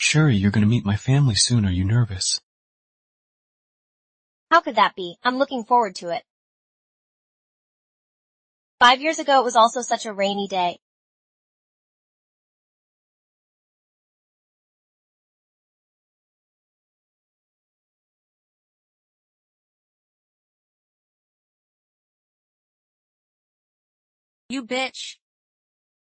Sure, you're gonna meet my family soon. Are you nervous? How could that be? I'm looking forward to it. 5 years ago it was also such a rainy day. You bitch.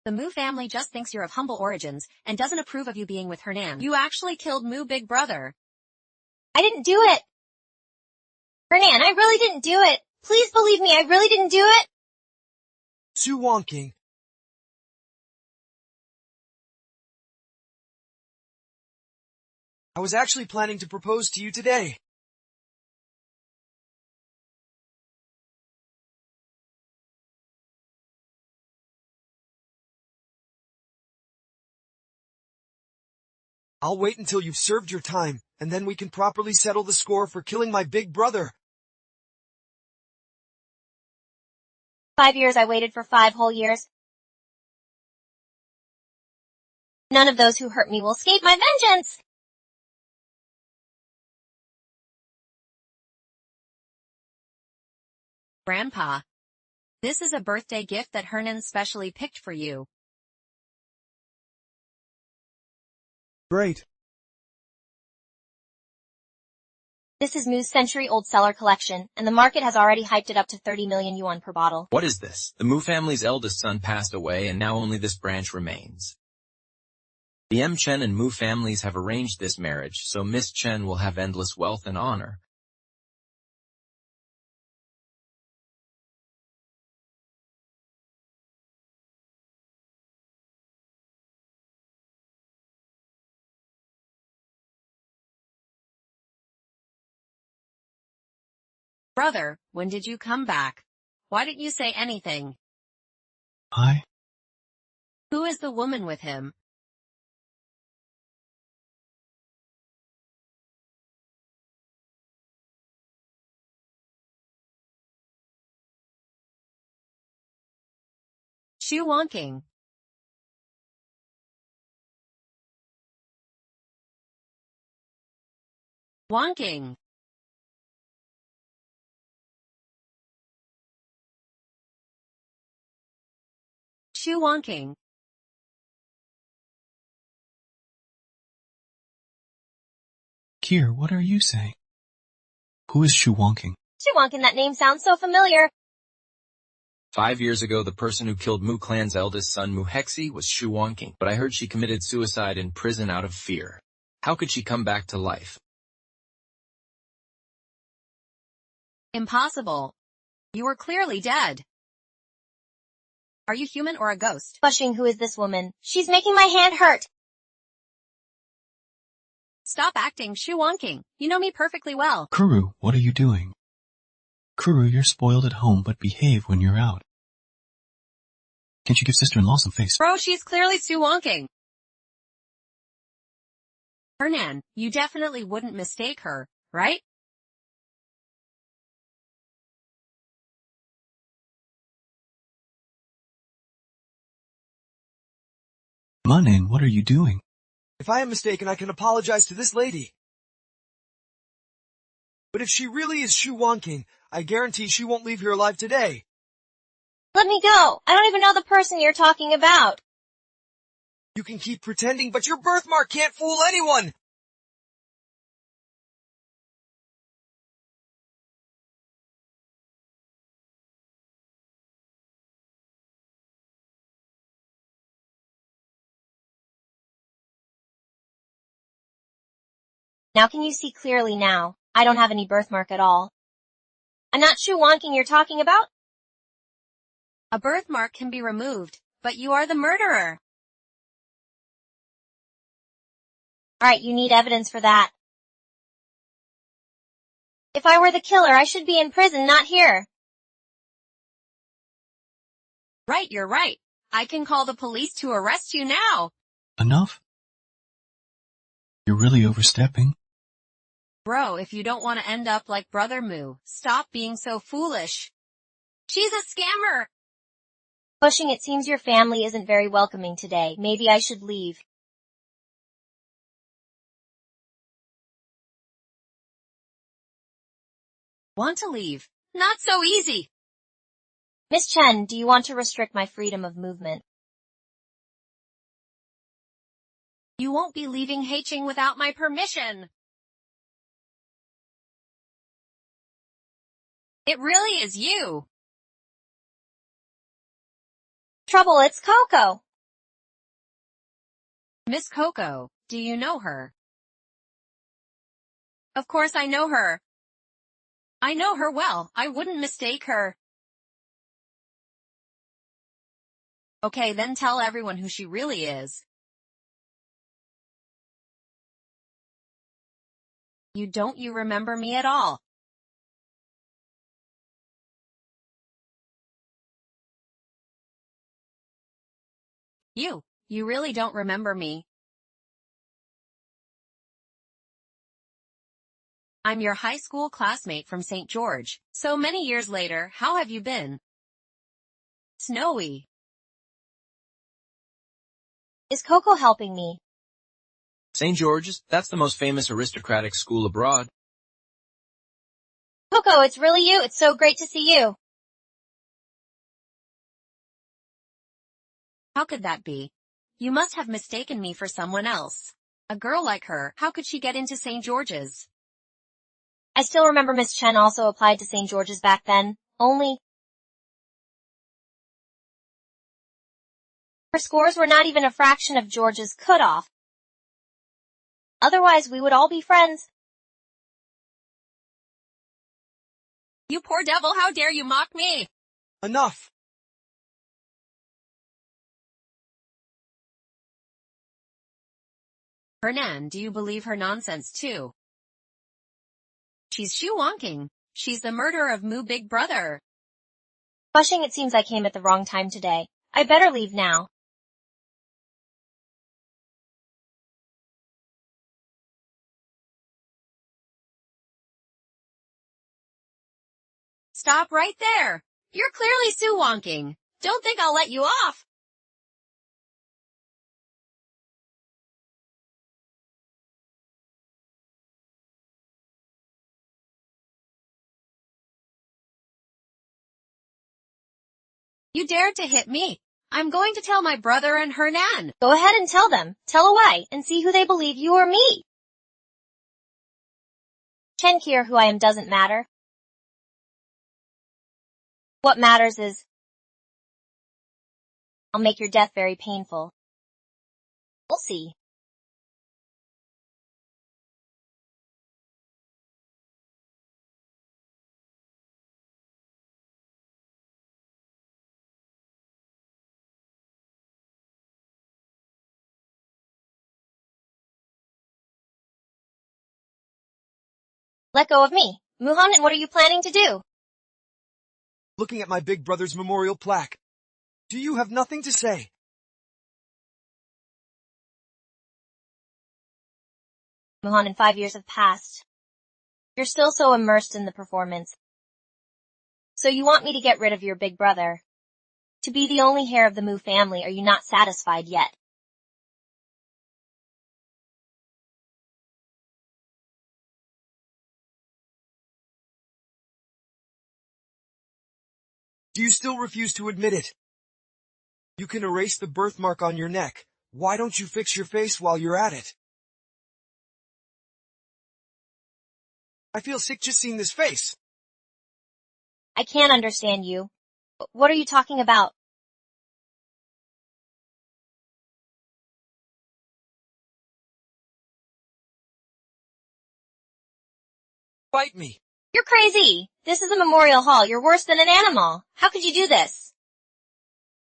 The Moo family just thinks you're of humble origins and doesn't approve of you being with Hernan. You actually killed Moo big brother. I didn't do it. Hernan, I really didn't do it. Please believe me, I really didn't do it. Su Wonking. I was actually planning to propose to you today. I'll wait until you've served your time, and then we can properly settle the score for killing my big brother. 5 years I waited for 5 whole years. None of those who hurt me will escape my vengeance. Grandpa. This is a birthday gift that Hernan specially picked for you. Great. This is Moo's century-old cellar collection, and the market has already hyped it up to 30 million yuan per bottle. What is this? The Moo family's eldest son passed away and now only this branch remains. The M. Chen and Moo families have arranged this marriage, so Miss Chen will have endless wealth and honor. Brother, when did you come back? Why didn't you say anything? I? Who is the woman with him? Shu Wonking. Wonking. Shu Wonking. Kier, what are you saying? Who is Shu Wonking? Shu Wonking, that name sounds so familiar. 5 years ago the person who killed Moo clan's eldest son Moo Hexi was Shu Wonking, but I heard she committed suicide in prison out of fear. How could she come back to life? Impossible. You were clearly dead. Are you human or a ghost? Bushing, who is this woman? She's making my hand hurt. Stop acting, Shu Wonking. You know me perfectly well. Kuru, what are you doing? Kuru, you're spoiled at home, but behave when you're out. Can't you give sister-in-law some face? Bro, she's clearly Shu Wonking. Hernan, you definitely wouldn't mistake her, right? Manin, what are you doing? If I am mistaken, I can apologize to this lady. But if she really is Shu Wonking, I guarantee she won't leave here alive today. Let me go. I don't even know the person you're talking about. You can keep pretending, but your birthmark can't fool anyone! Now can you see clearly now? I don't have any birthmark at all. I'm not Shu Wonking you're talking about? A birthmark can be removed, but you are the murderer. Alright, you need evidence for that. If I were the killer, I should be in prison, not here. Right, you're right. I can call the police to arrest you now. Enough? You're really overstepping. Bro, if you don't want to end up like Brother Moo, stop being so foolish. She's a scammer! Bushing, it seems your family isn't very welcoming today. Maybe I should leave. Want to leave? Not so easy. Miss Chen, do you want to restrict my freedom of movement? You won't be leaving Haiching without my permission. It really is you. Trouble, it's Coco. Miss Coco, do you know her? Of course I know her. I know her well, I wouldn't mistake her. Okay, then tell everyone who she really is. You remember me at all. You really don't remember me. I'm your high school classmate from St. George. So many years later, how have you been? Snowy. Is Coco helping me? St. George's, that's the most famous aristocratic school abroad. Coco, it's really you. It's so great to see you. How could that be? You must have mistaken me for someone else. A girl like her, how could she get into St. George's? I still remember Miss Chen also applied to St. George's back then, only her scores were not even a fraction of George's cutoff. Otherwise, we would all be friends. You poor devil, how dare you mock me? Enough! Hernan, do you believe her nonsense too? She's shoo-wonking. She's the murderer of Moo Big Brother. Flushing, it seems I came at the wrong time today. I better leave now. Stop right there. You're clearly shoo-wonking. Don't think I'll let you off. You dared to hit me. I'm going to tell my brother and Hernan. Go ahead and tell them. Tell away, and see who they believe, you or me. Chen here, who I am doesn't matter. What matters is, I'll make your death very painful. We'll see. Let go of me. Muhan, and what are you planning to do? Looking at my big brother's memorial plaque. Do you have nothing to say? Muhan, and 5 years have passed. You're still so immersed in the performance. So you want me to get rid of your big brother? To be the only heir of the Mu family, are you not satisfied yet? Do you still refuse to admit it? You can erase the birthmark on your neck. Why don't you fix your face while you're at it? I feel sick just seeing this face. I can't understand you. What are you talking about? Bite me. You're crazy! This is a memorial hall. You're worse than an animal. How could you do this?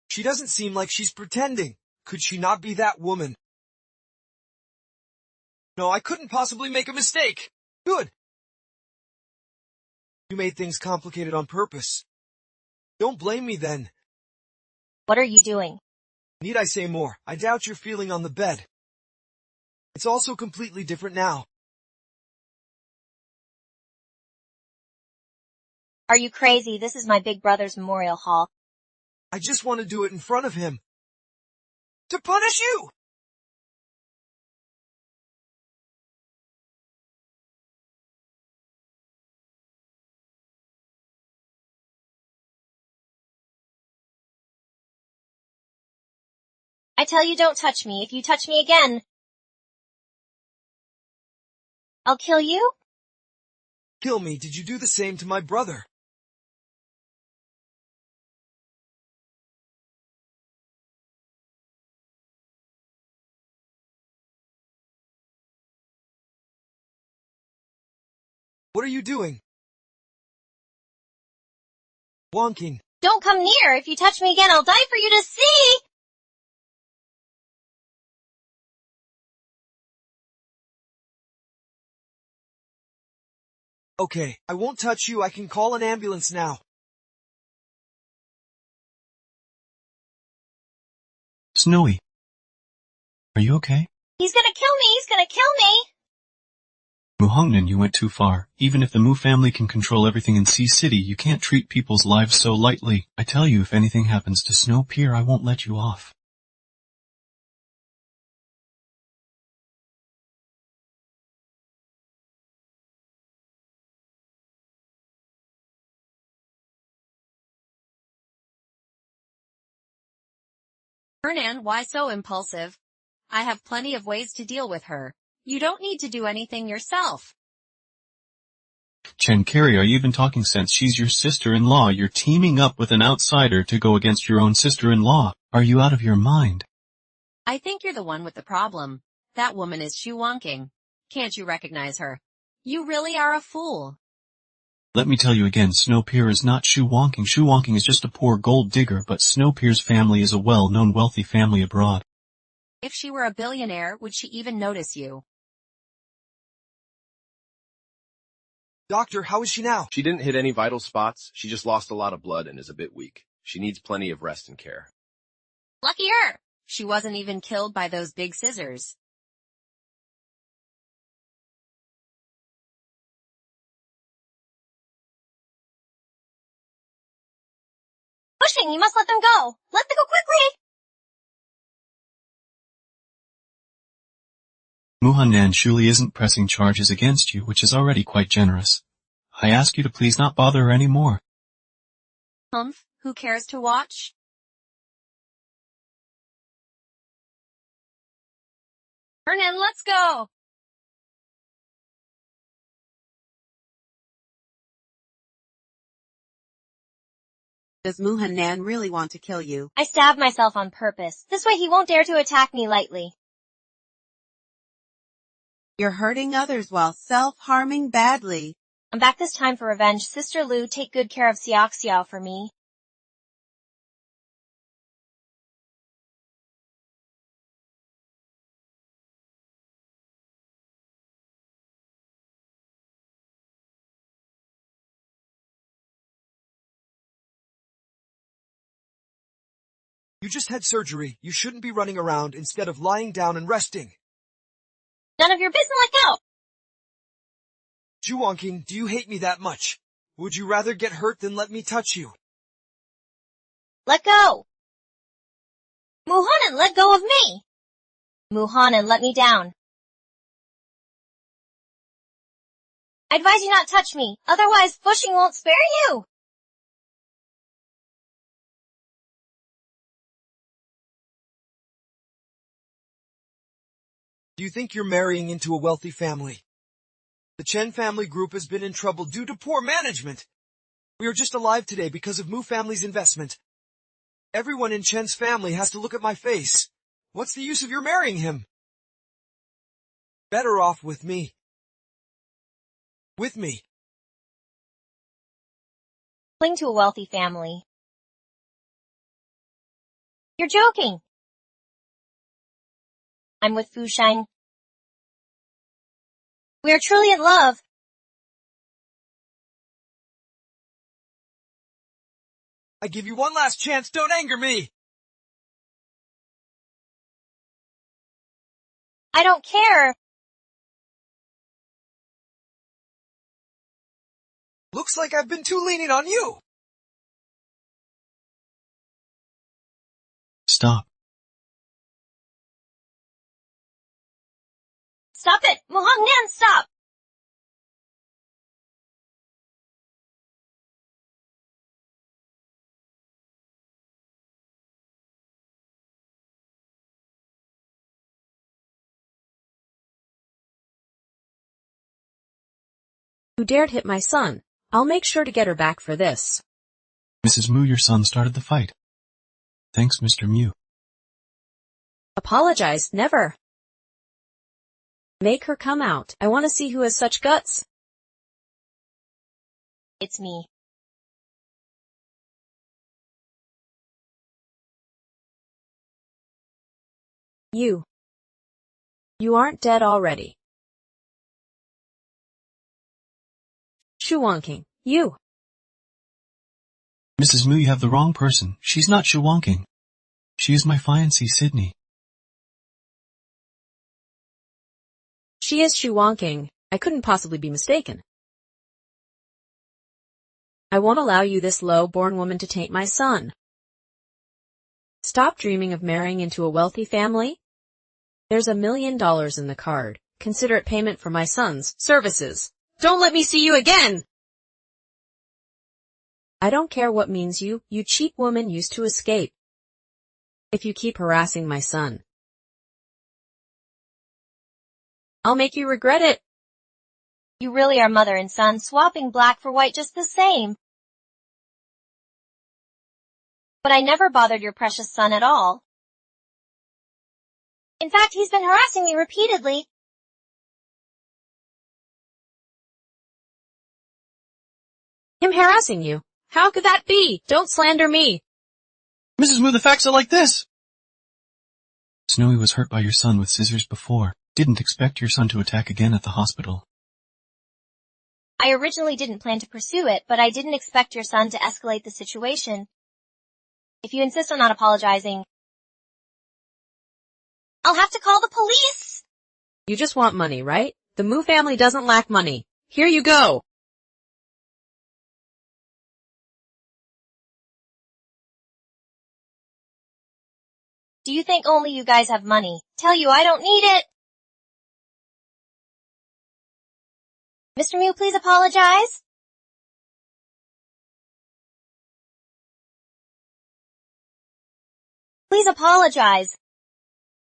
She doesn't seem like she's pretending. Could she not be that woman? No, I couldn't possibly make a mistake. Good. You made things complicated on purpose. Don't blame me then. What are you doing? Need I say more? I doubt you're feeling on the bed. It's also completely different now. Are you crazy? This is my big brother's memorial hall. I just want to do it in front of him. To punish you! I tell you don't touch me. If you touch me again, I'll kill you? Kill me. Did you do the same to my brother? What are you doing? Wonking. Don't come near. If you touch me again, I'll die for you to see! Okay, I won't touch you. I can call an ambulance now. Snowy. Are you okay? He's gonna kill me! He's gonna kill me! Muhongnan, you went too far. Even if the Mu family can control everything in Sea City, you can't treat people's lives so lightly. I tell you, if anything happens to Snow Pier, I won't let you off. Hernan, why so impulsive? I have plenty of ways to deal with her. You don't need to do anything yourself. Chen Carey, are you even talking sense? She's your sister-in-law. You're teaming up with an outsider to go against your own sister-in-law. Are you out of your mind? I think you're the one with the problem. That woman is Shu Wonking. Can't you recognize her? You really are a fool. Let me tell you again, Snow Pier is not Shu Wonking. Shu Wonking is just a poor gold digger, but Snow Pier's family is a well-known wealthy family abroad. If she were a billionaire, would she even notice you? Doctor, how is she now? She didn't hit any vital spots. She just lost a lot of blood and is a bit weak. She needs plenty of rest and care. Lucky her! She wasn't even killed by those big scissors. Pushing! You must let them go! Let them go quickly! Muhannan surely isn't pressing charges against you, which is already quite generous. I ask you to please not bother her any more. Humph, who cares to watch? Hernan, let's go! Does Muhannan really want to kill you? I stabbed myself on purpose. This way he won't dare to attack me lightly. You're hurting others while self-harming badly. I'm back this time for revenge. Sister Lu, take good care of Xiao for me. You just had surgery. You shouldn't be running around instead of lying down and resting. None of your business, let go! Juwonking, do you hate me that much? Would you rather get hurt than let me touch you? Let go! Muhanan, let go of me! Muhanan, let me down. I advise you not touch me, otherwise Fushing won't spare you! Do you think you're marrying into a wealthy family? The Chen family group has been in trouble due to poor management. We are just alive today because of Mu family's investment. Everyone in Chen's family has to look at my face. What's the use of your marrying him? Better off with me. With me. Cling to a wealthy family. You're joking! I'm with Fusheng. We are truly in love. I give you one last chance, don't anger me! I don't care. Looks like I've been too lenient on you. Stop. Stop it! Muhangnan, stop! who dared hit my son. I'll make sure to get her back for this. Mrs. Mu, your son started the fight. Thanks, Mr. Mu. Apologize, never. Make her come out. I want to see who has such guts. It's me. You aren't dead already. Shuwonking, you. Mrs. Mu, you have the wrong person. She's not Shuwonking. She is my fiancée, Sydney. She is Shuwonking. I couldn't possibly be mistaken. I won't allow you, this low-born woman, to taint my son. Stop dreaming of marrying into a wealthy family. There's $1 million in the card. Consider it payment for my son's services. Don't let me see you again! I don't care what means you cheap woman used to escape. If you keep harassing my son, I'll make you regret it. You really are mother and son, swapping black for white just the same. But I never bothered your precious son at all. In fact, he's been harassing me repeatedly. Him harassing you? How could that be? Don't slander me. Mrs. Mu, the facts are like this. Snowy was hurt by your son with scissors before. Didn't expect your son to attack again at the hospital. I originally didn't plan to pursue it, but I didn't expect your son to escalate the situation. If you insist on not apologizing, I'll have to call the police! You just want money, right? The Mu family doesn't lack money. Here you go! Do you think only you guys have money? Tell you I don't need it! Mr. Mu, please apologize. Please apologize.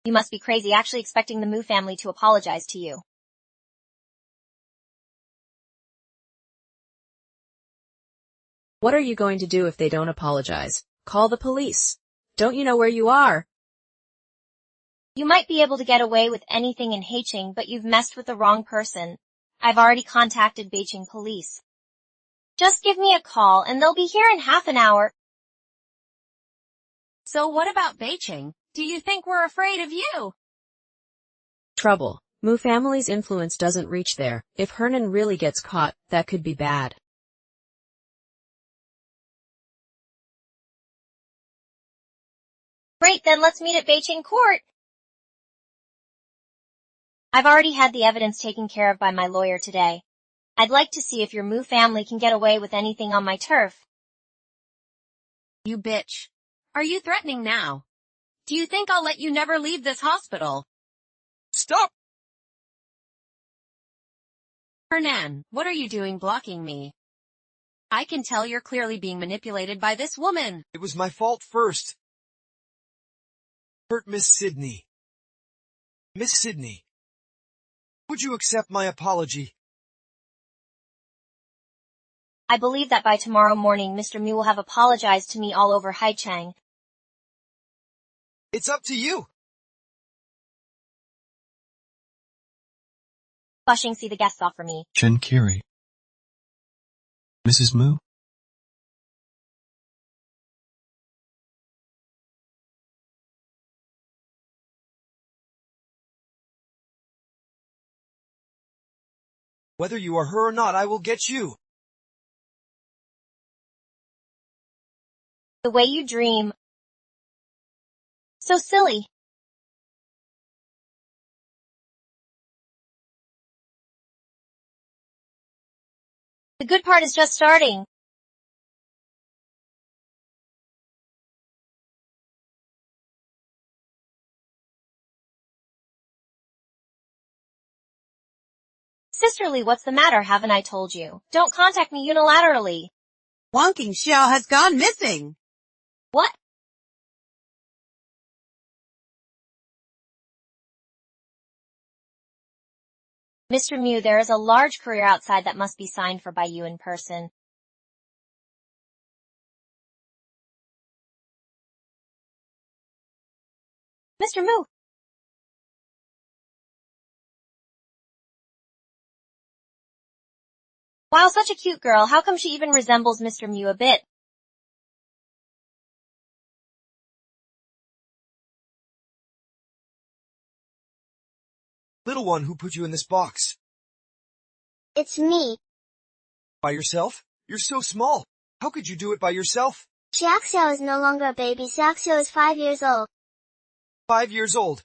You must be crazy actually expecting the Mu family to apologize to you. What are you going to do if they don't apologize? Call the police. Don't you know where you are? You might be able to get away with anything in Haicheng, but you've messed with the wrong person. I've already contacted Beijing police. Just give me a call and they'll be here in half an hour. So what about Beijing? Do you think we're afraid of you? Trouble. Mu family's influence doesn't reach there. If Hernan really gets caught, that could be bad. Great, then let's meet at Beijing court. I've already had the evidence taken care of by my lawyer today. I'd like to see if your Mu family can get away with anything on my turf. You bitch. Are you threatening now? Do you think I'll let you never leave this hospital? Stop! Hernan, what are you doing blocking me? I can tell you're clearly being manipulated by this woman. It was my fault first. Hurt Miss Sydney. Miss Sydney, would you accept my apology? I believe that by tomorrow morning Mr. Mu will have apologized to me all over Haicheng. It's up to you. Bushing, see the guests off for me. Chen Kiri. Mrs. Mu? Whether you are her or not, I will get you. The way you dream. So silly. The good part is just starting. Sisterly, what's the matter? Haven't I told you? Don't contact me unilaterally. Wonking Xiao has gone missing. What? Mr. Mew, there is a large career outside that must be signed for by you in person. Mr. Mew! Wow, such a cute girl. How come she even resembles Mr. Mew a bit? Little one, who put you in this box? It's me. By yourself? You're so small. How could you do it by yourself? Xiaoxiao is no longer a baby. Xiaoxiao is 5 years old. 5 years old.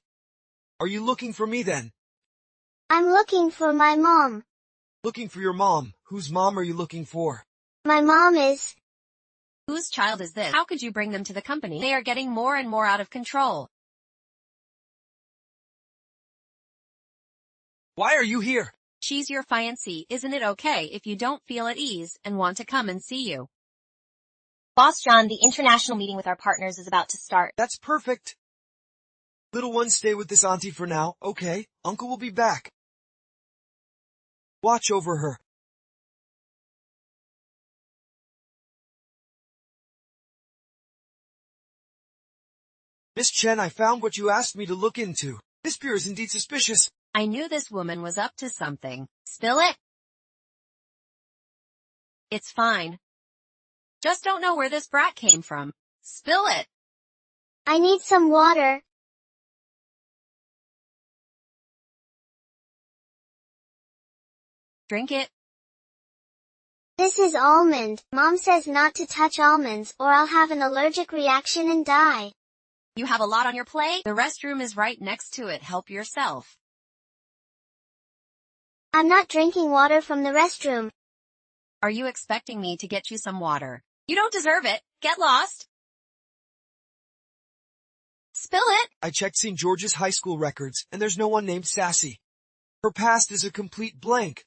Are you looking for me then? I'm looking for my mom. Looking for your mom. Whose mom are you looking for? My mom is... Whose child is this? How could you bring them to the company? They are getting more and more out of control. Why are you here? She's your fiancée. Isn't it okay if you don't feel at ease and want to come and see you? Boss John, the international meeting with our partners is about to start. That's perfect. Little one, stay with this auntie for now, okay? Uncle will be back. Watch over her. Miss Chen, I found what you asked me to look into. This beer is indeed suspicious. I knew this woman was up to something. Spill it. It's fine. Just don't know where this brat came from. Spill it. I need some water. Drink it. This is almond. Mom says not to touch almonds or I'll have an allergic reaction and die. You have a lot on your plate. The restroom is right next to it. Help yourself. I'm not drinking water from the restroom. Are you expecting me to get you some water? You don't deserve it. Get lost. Spill it. I checked St. George's high school records, and there's no one named Sassy. Her past is a complete blank.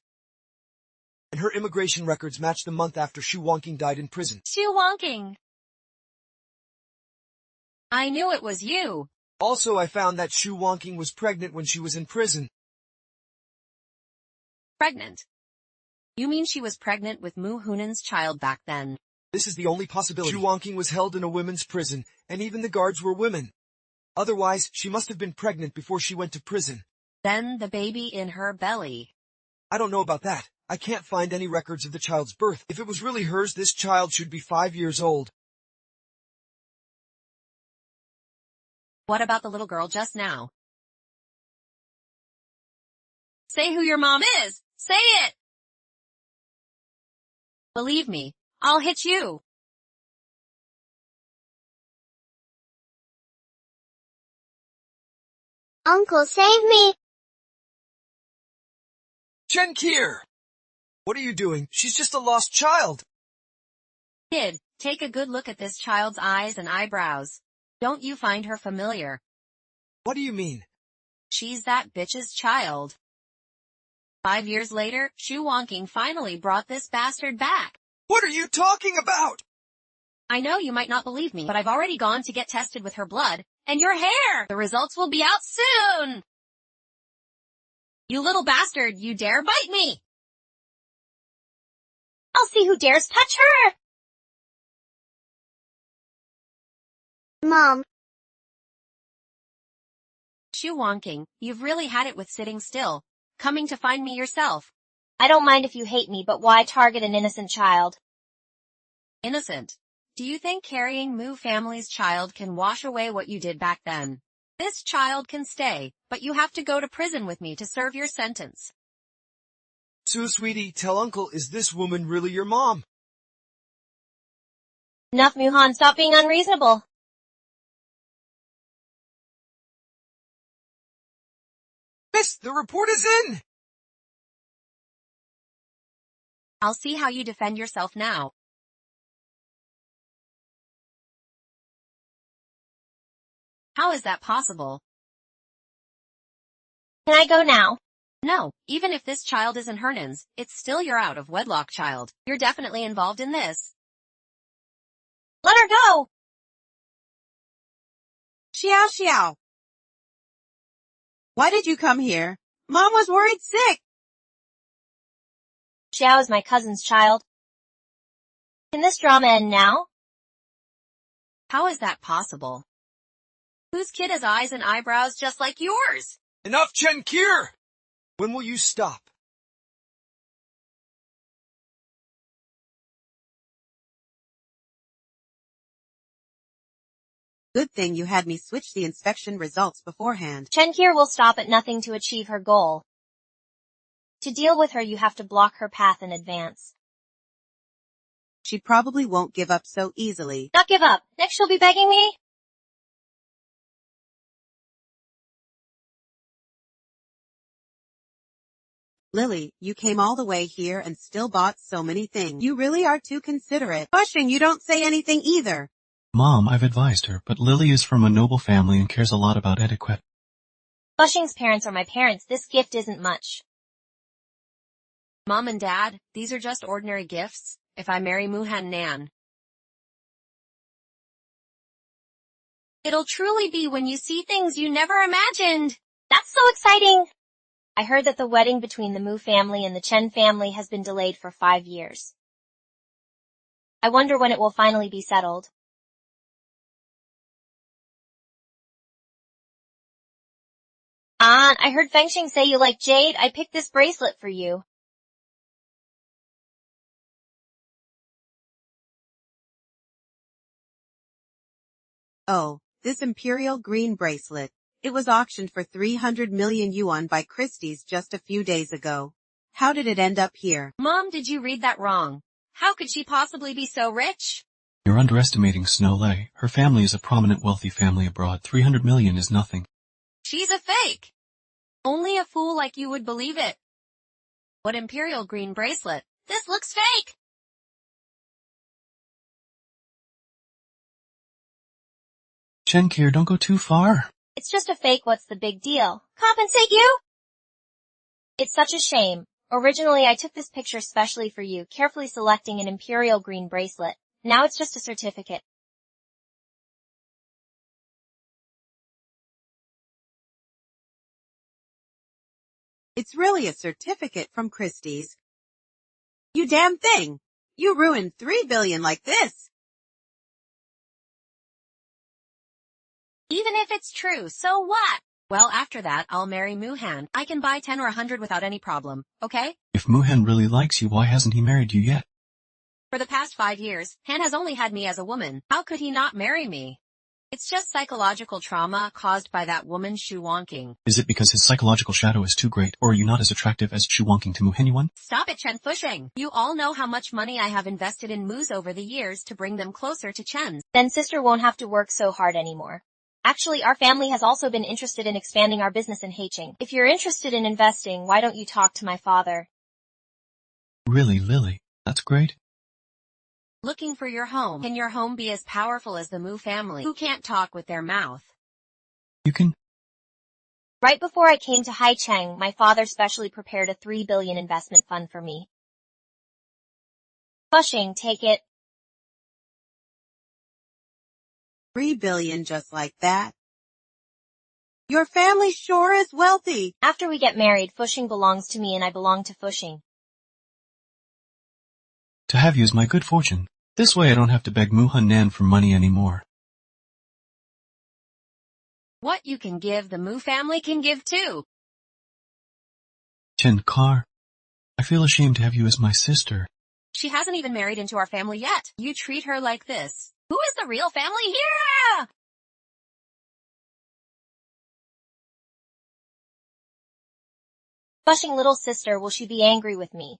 And her immigration records match the month after Shu Wonking died in prison. Shu Wonking. I knew it was you. Also, I found that Shu Wonking was pregnant when she was in prison. Pregnant? You mean she was pregnant with Mu Hunan's child back then? This is the only possibility. Shu Wonking was held in a women's prison, and even the guards were women. Otherwise, she must have been pregnant before she went to prison. Then the baby in her belly. I don't know about that. I can't find any records of the child's birth. If it was really hers, this child should be 5 years old. What about the little girl just now? Say who your mom is! Say it! Believe me, I'll hit you. Uncle, save me! Chen Kier! What are you doing? She's just a lost child. Kid, take a good look at this child's eyes and eyebrows. Don't you find her familiar? What do you mean? She's that bitch's child. 5 years later, Shu Wonking finally brought this bastard back. What are you talking about? I know you might not believe me, but I've already gone to get tested with her blood, and your hair! The results will be out soon! You little bastard, you dare bite me! I'll see who dares touch her! Mom. Shu Wonking, you've really had it with sitting still. Coming to find me yourself. I don't mind if you hate me, but why target an innocent child? Innocent? Do you think carrying Mu family's child can wash away what you did back then? This child can stay, but you have to go to prison with me to serve your sentence. Sue, sweetie, tell Uncle, is this woman really your mom? Enough, Muhan, stop being unreasonable. Miss, the report is in! I'll see how you defend yourself now. How is that possible? Can I go now? No, even if this child isn't Hernan's, it's still your out-of-wedlock child. You're definitely involved in this. Let her go! Xiao. Why did you come here? Mom was worried sick. Xiao is my cousin's child. Can this drama end now? How is that possible? Whose kid has eyes and eyebrows just like yours? Enough, Chen Kier! When will you stop? Good thing you had me switch the inspection results beforehand. Chen Kier will stop at nothing to achieve her goal. To deal with her, you have to block her path in advance. She probably won't give up so easily. Not give up. Next she'll be begging me? Lily, you came all the way here and still bought so many things. You really are too considerate. Pushing, you don't say anything either. Mom, I've advised her, but Lily is from a noble family and cares a lot about etiquette. Bushing's parents are my parents. This gift isn't much. Mom and Dad, these are just ordinary gifts. If I marry Muhan Nan, it'll truly be when you see things you never imagined. That's so exciting! I heard that the wedding between the Mu family and the Chen family has been delayed for 5 years. I wonder when it will finally be settled. I heard Fengxing say you like jade. I picked this bracelet for you. Oh, this imperial green bracelet. It was auctioned for 300 million yuan by Christie's just a few days ago. How did it end up here? Mom, did you read that wrong? How could she possibly be so rich? You're underestimating Snow Lei. Her family is a prominent wealthy family abroad. 300 million is nothing. She's a fake. Only a fool like you would believe it. What imperial green bracelet? This looks fake! Chen Kier, don't go too far. It's just a fake. What's the big deal? Compensate you? It's such a shame. Originally I took this picture specially for you, carefully selecting an imperial green bracelet. Now it's just a certificate. It's really a certificate from Christie's. You damn thing! You ruined 3 billion like this! Even if it's true, so what? Well, after that, I'll marry Muhan. I can buy 10 or 100 without any problem, okay? If Muhan really likes you, why hasn't he married you yet? For the past 5 years, Han has only had me as a woman. How could he not marry me? It's just psychological trauma caused by that woman Shu Wonking. Is it because his psychological shadow is too great, or are you not as attractive as Chu Wonking to Muhan Yuan? Stop it, Chen Fusheng. You all know how much money I have invested in Moos over the years to bring them closer to Chen's. Then sister won't have to work so hard anymore. Actually, our family has also been interested in expanding our business in Haicheng. If you're interested in investing, why don't you talk to my father? Really, Lily? That's great. Looking for your home. Can your home be as powerful as the Mu family, who can't talk with their mouth? You can. Right before I came to Haicheng, my father specially prepared a 3 billion investment fund for me. Fushing, take it. 3 billion just like that? Your family sure is wealthy. After we get married, Fushing belongs to me and I belong to Fushing. To have you is my good fortune. This way I don't have to beg Muhan Nan for money anymore. What you can give, the Mu family can give too. Chen Kar, I feel ashamed to have you as my sister. She hasn't even married into our family yet. You treat her like this. Who is the real family here? Fushing little sister, will she be angry with me?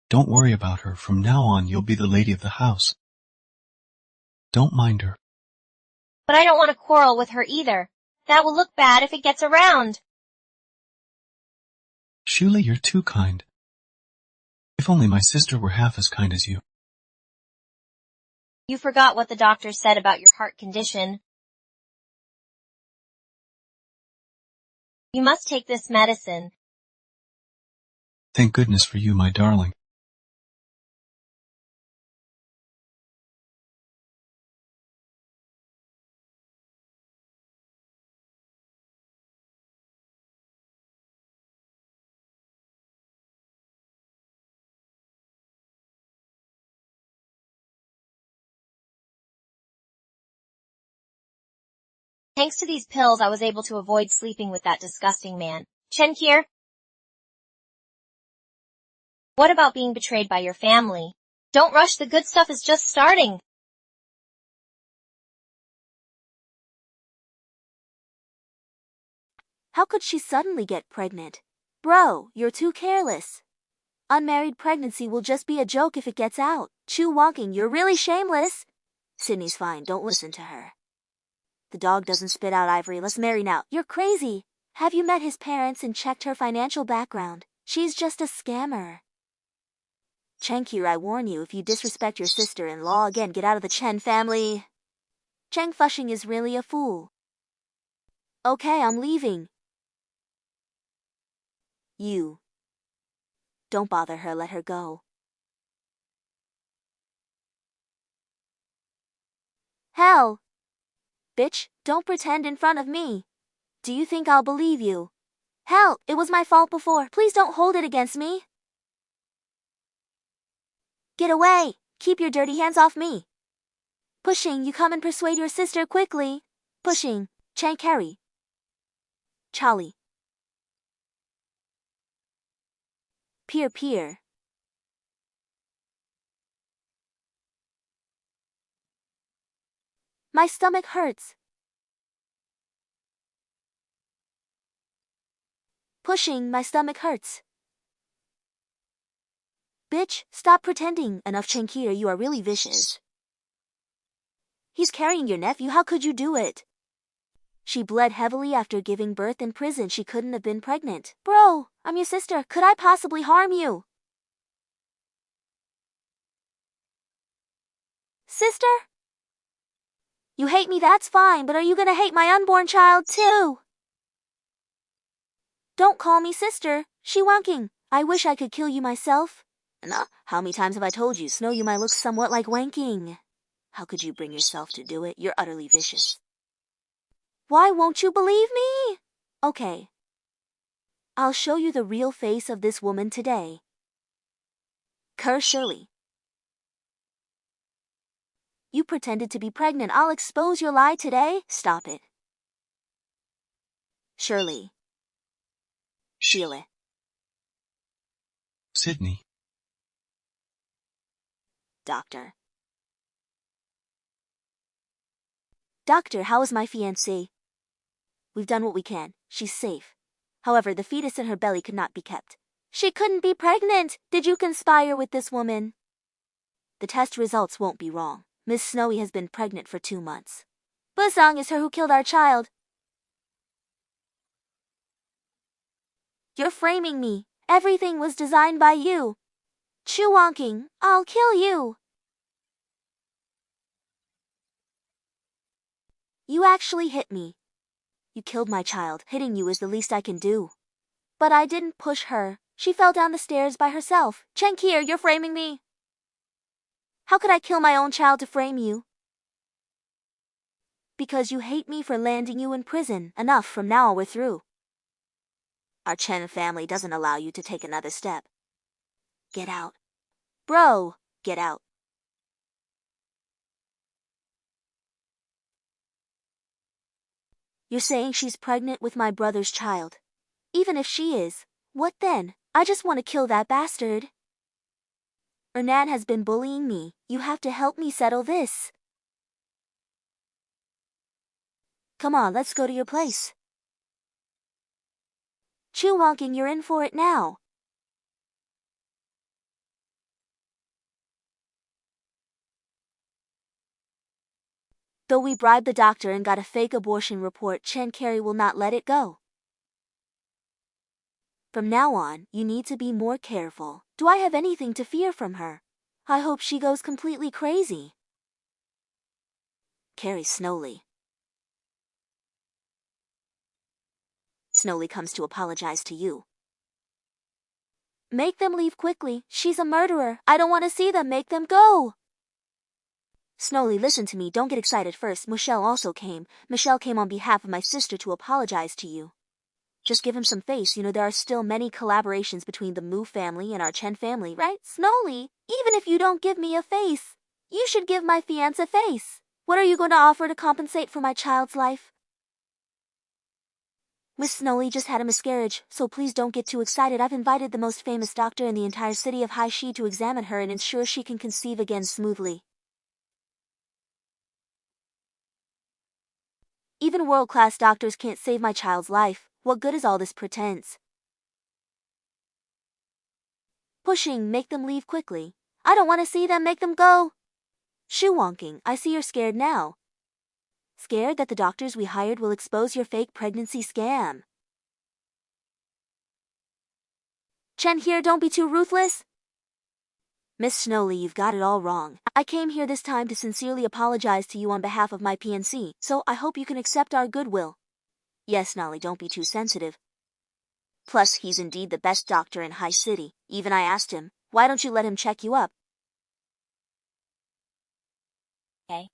Don't worry about her. From now on you'll be the lady of the house. Don't mind her. But I don't want to quarrel with her either. That will look bad if it gets around. Shuli, you're too kind. If only my sister were half as kind as you. You forgot what the doctor said about your heart condition. You must take this medicine. Thank goodness for you, my darling. Thanks to these pills, I was able to avoid sleeping with that disgusting man. Chen Kier? What about being betrayed by your family? Don't rush, the good stuff is just starting. How could she suddenly get pregnant? Bro, you're too careless. Unmarried pregnancy will just be a joke if it gets out. Chew walking, you're really shameless. Sydney's fine, don't listen to her. The dog doesn't spit out ivory, let's marry now. You're crazy. Have you met his parents and checked her financial background? She's just a scammer. Chen Kier, I warn you, if you disrespect your sister-in-law again, get out of the Chen family. Cheng Fushing is really a fool. Okay, I'm leaving. You. Don't bother her, let her go. Hell! Bitch, don't pretend in front of me. Do you think I'll believe you? Hell, it was my fault before. Please don't hold it against me. Get away! Keep your dirty hands off me. Pushing, you come and persuade your sister quickly. Pushing, Chang Carry. Charlie. Peer. My stomach hurts. Pushing, my stomach hurts. Bitch, stop pretending. Enough, Chen Kier, you are really vicious. He's carrying your nephew, how could you do it? She bled heavily after giving birth in prison. She couldn't have been pregnant. Bro, I'm your sister. Could I possibly harm you? Sister? You hate me, that's fine, but are you gonna hate my unborn child too? Don't call me sister. She wanking. I wish I could kill you myself. Nah, how many times have I told you, Snow, you might look somewhat like wanking. How could you bring yourself to do it? You're utterly vicious. Why won't you believe me? Okay. I'll show you the real face of this woman today. Kerr Shirley. You pretended to be pregnant. I'll expose your lie today. Stop it. Shirley. Sheila. Sydney. Doctor. Doctor, how is my fiancée? We've done what we can. She's safe. However, the fetus in her belly could not be kept. She couldn't be pregnant. Did you conspire with this woman? The test results won't be wrong. Miss Snowy has been pregnant for 2 months. Busong is her who killed our child. You're framing me. Everything was designed by you. Chu Wonking, I'll kill you. You actually hit me. You killed my child. Hitting you is the least I can do. But I didn't push her. She fell down the stairs by herself. Chen Kier, you're framing me. How could I kill my own child to frame you? Because you hate me for landing you in prison. Enough, from now on we're through. Our Chen family doesn't allow you to take another step. Get out. Bro, get out. You're saying she's pregnant with my brother's child. Even if she is, what then? I just want to kill that bastard. Hernan has been bullying me. You have to help me settle this. Come on, let's go to your place. Chu Wonking, you're in for it now. Though we bribed the doctor and got a fake abortion report, Chen Carey will not let it go. From now on, you need to be more careful. Do I have anything to fear from her? I hope she goes completely crazy. Carrie Snowley. Snowley comes to apologize to you. Make them leave quickly. She's a murderer. I don't want to see them. Make them go. Snowley, listen to me. Don't get excited first. Michelle also came. Michelle came on behalf of my sister to apologize to you. Just give him some face. You know, there are still many collaborations between the Mu family and our Chen family, right? Snowley, even if you don't give me a face, you should give my fiancé a face. What are you going to offer to compensate for my child's life? Miss Snowy just had a miscarriage, so please don't get too excited. I've invited the most famous doctor in the entire city of Haishi to examine her and ensure she can conceive again smoothly. Even world-class doctors can't save my child's life. What good is all this pretense? Pushing, make them leave quickly. I don't want to see them, make them go. Shoe-wonking, I see you're scared now. Scared that the doctors we hired will expose your fake pregnancy scam. Chen here, don't be too ruthless. Miss Snowly, you've got it all wrong. I came here this time to sincerely apologize to you on behalf of my PNC, so I hope you can accept our goodwill. Yes, Nolly, don't be too sensitive. Plus, he's indeed the best doctor in High City. Even I asked him, why don't you let him check you up? Okay.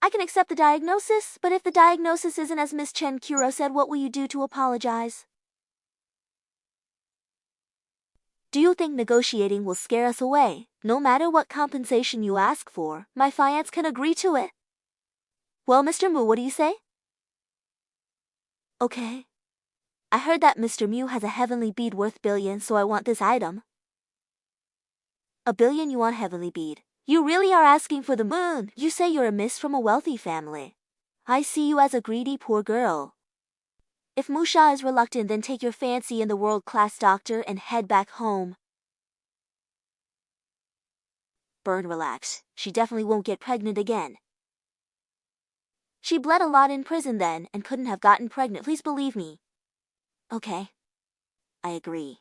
I can accept the diagnosis, but if the diagnosis isn't as Miss Chen Kuro said, what will you do to apologize? Do you think negotiating will scare us away? No matter what compensation you ask for, my fiance can agree to it. Well, Mr. Mu, what do you say? Okay. I heard that Mr. Mu has a heavenly bead worth billions, so I want this item. $1 billion yuan heavenly bead. You really are asking for the moon. You say you're a miss from a wealthy family. I see you as a greedy poor girl. If Musha is reluctant, then take your fancy in the world-class doctor and head back home. Burn, relax. She definitely won't get pregnant again. She bled a lot in prison then and couldn't have gotten pregnant. Please believe me. Okay. I agree.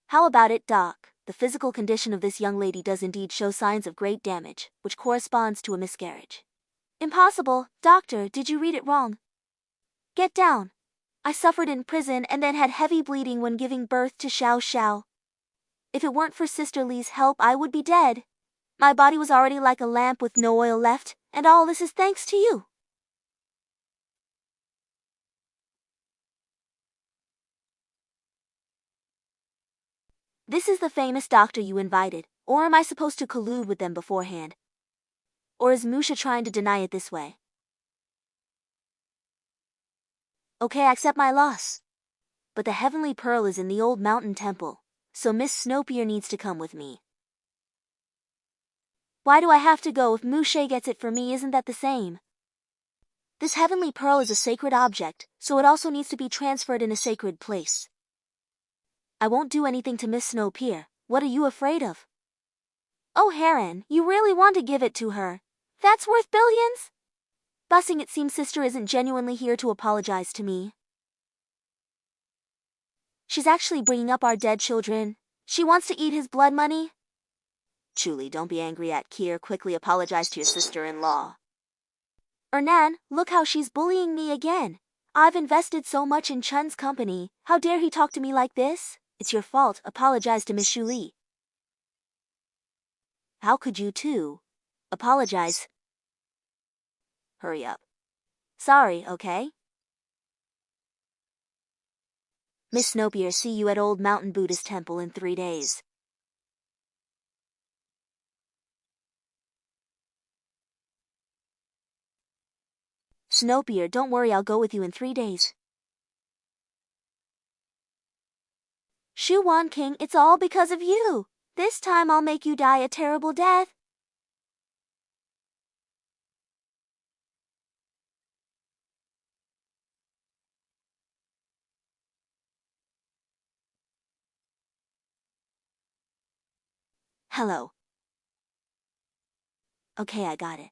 How about it, Doc? The physical condition of this young lady does indeed show signs of great damage, which corresponds to a miscarriage. Impossible. Doctor, did you read it wrong? Get down. I suffered in prison and then had heavy bleeding when giving birth to Xiao Xiao. If it weren't for Sister Lee's help, I would be dead. My body was already like a lamp with no oil left, and all this is thanks to you. This is the famous doctor you invited, or am I supposed to collude with them beforehand? Or is Musha trying to deny it this way? Okay, I accept my loss. But the Heavenly Pearl is in the old mountain temple, so Miss Snowpiercer needs to come with me. Why do I have to go if Musha gets it for me? Isn't that the same? This Heavenly Pearl is a sacred object, so it also needs to be transferred in a sacred place. I won't do anything to Miss Snowpiercer. What are you afraid of? Oh, Heron, you really want to give it to her? That's worth billions? Bussing, it seems Sister isn't genuinely here to apologize to me. She's actually bringing up our dead children. She wants to eat his blood money. Julie, don't be angry at Kier. Quickly apologize to your sister-in-law. Ernan, look how she's bullying me again. I've invested so much in Chun's company. How dare he talk to me like this? It's your fault. Apologize to Miss Shuli. How could you too? Apologize. Hurry up. Sorry, okay? Miss Snowpiercer, see you at Old Mountain Buddhist Temple in 3 days. Snowpiercer, don't worry, I'll go with you in 3 days. Shu Wan King, it's all because of you. This time I'll make you die a terrible death. Hello. Okay, I got it.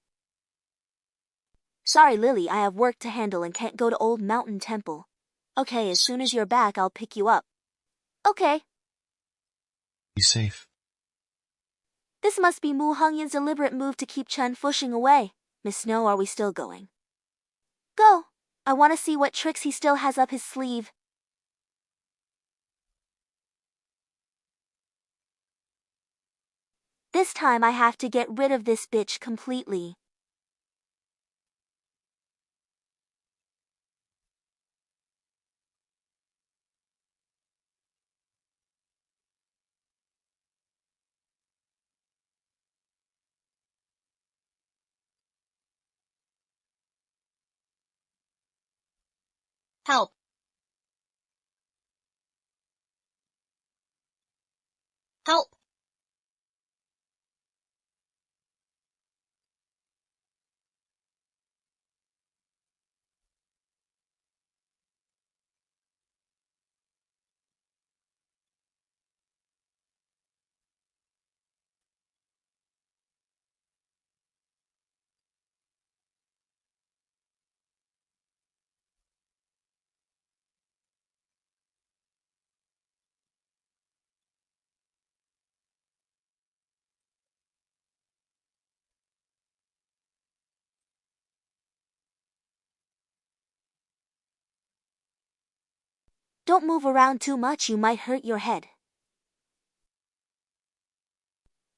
Sorry, Lily, I have work to handle and can't go to Old Mountain Temple. Okay, as soon as you're back, I'll pick you up. Okay. Be safe. This must be Mu Hongyan's deliberate move to keep Chen pushing away. Miss Snow, are we still going? Go. I want to see what tricks he still has up his sleeve. This time I have to get rid of this bitch completely. Help. Help. Don't move around too much, you might hurt your head.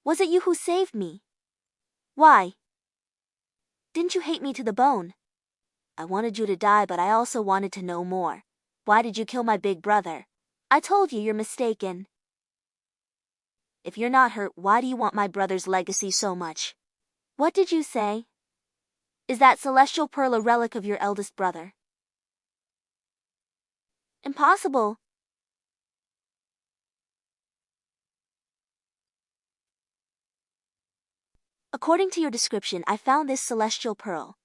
Was it you who saved me? Why? Didn't you hate me to the bone? I wanted you to die, but I also wanted to know more. Why did you kill my big brother? I told you you're mistaken. If you're not hurt, why do you want my brother's legacy so much? What did you say? Is that celestial pearl a relic of your eldest brother? Impossible. According to your description, I found this celestial pearl.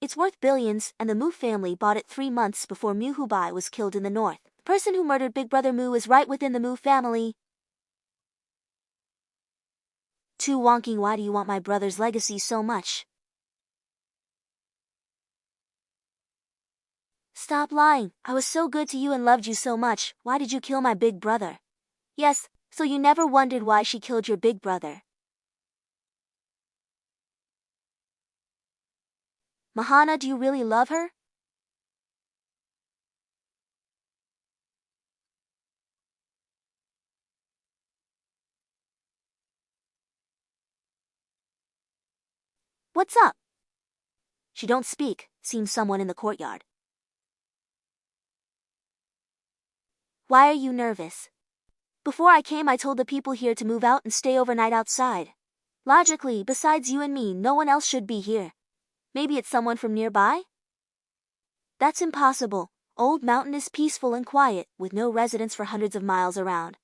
It's worth billions, and the Mu family bought it 3 months before Mu Hubai was killed in the north. The person who murdered Big Brother Mu is right within the Mu family. Too wonking, why do you want my brother's legacy so much? Stop lying. I was so good to you and loved you so much. Why did you kill my big brother? Yes, so you never wondered why she killed your big brother. Mahana, do you really love her? What's up? She don't speak. Seems someone in the courtyard. Why are you nervous? Before I came, I told the people here to move out and stay overnight outside. Logically, besides you and me, no one else should be here. Maybe it's someone from nearby? That's impossible. Old Mountain is peaceful and quiet, with no residents for hundreds of miles around.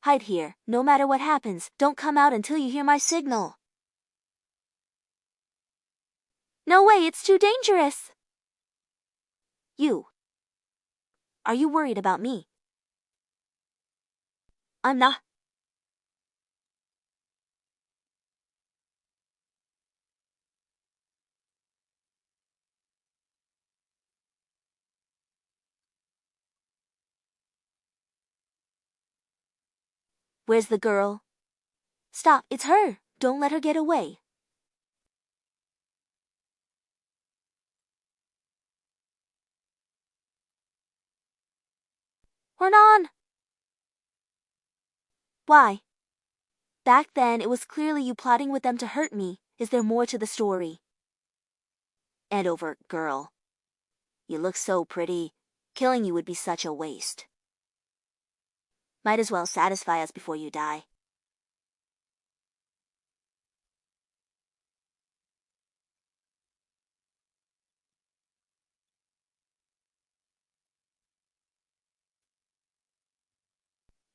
Hide here. No matter what happens, don't come out until you hear my signal. No way, it's too dangerous. You. Are you worried about me? I'm not. Where's the girl? Stop, it's her. Don't let her get away. We're on. Why? Back then, it was clearly you plotting with them to hurt me. Is there more to the story? Andover, girl. You look so pretty. Killing you would be such a waste. Might as well satisfy us before you die.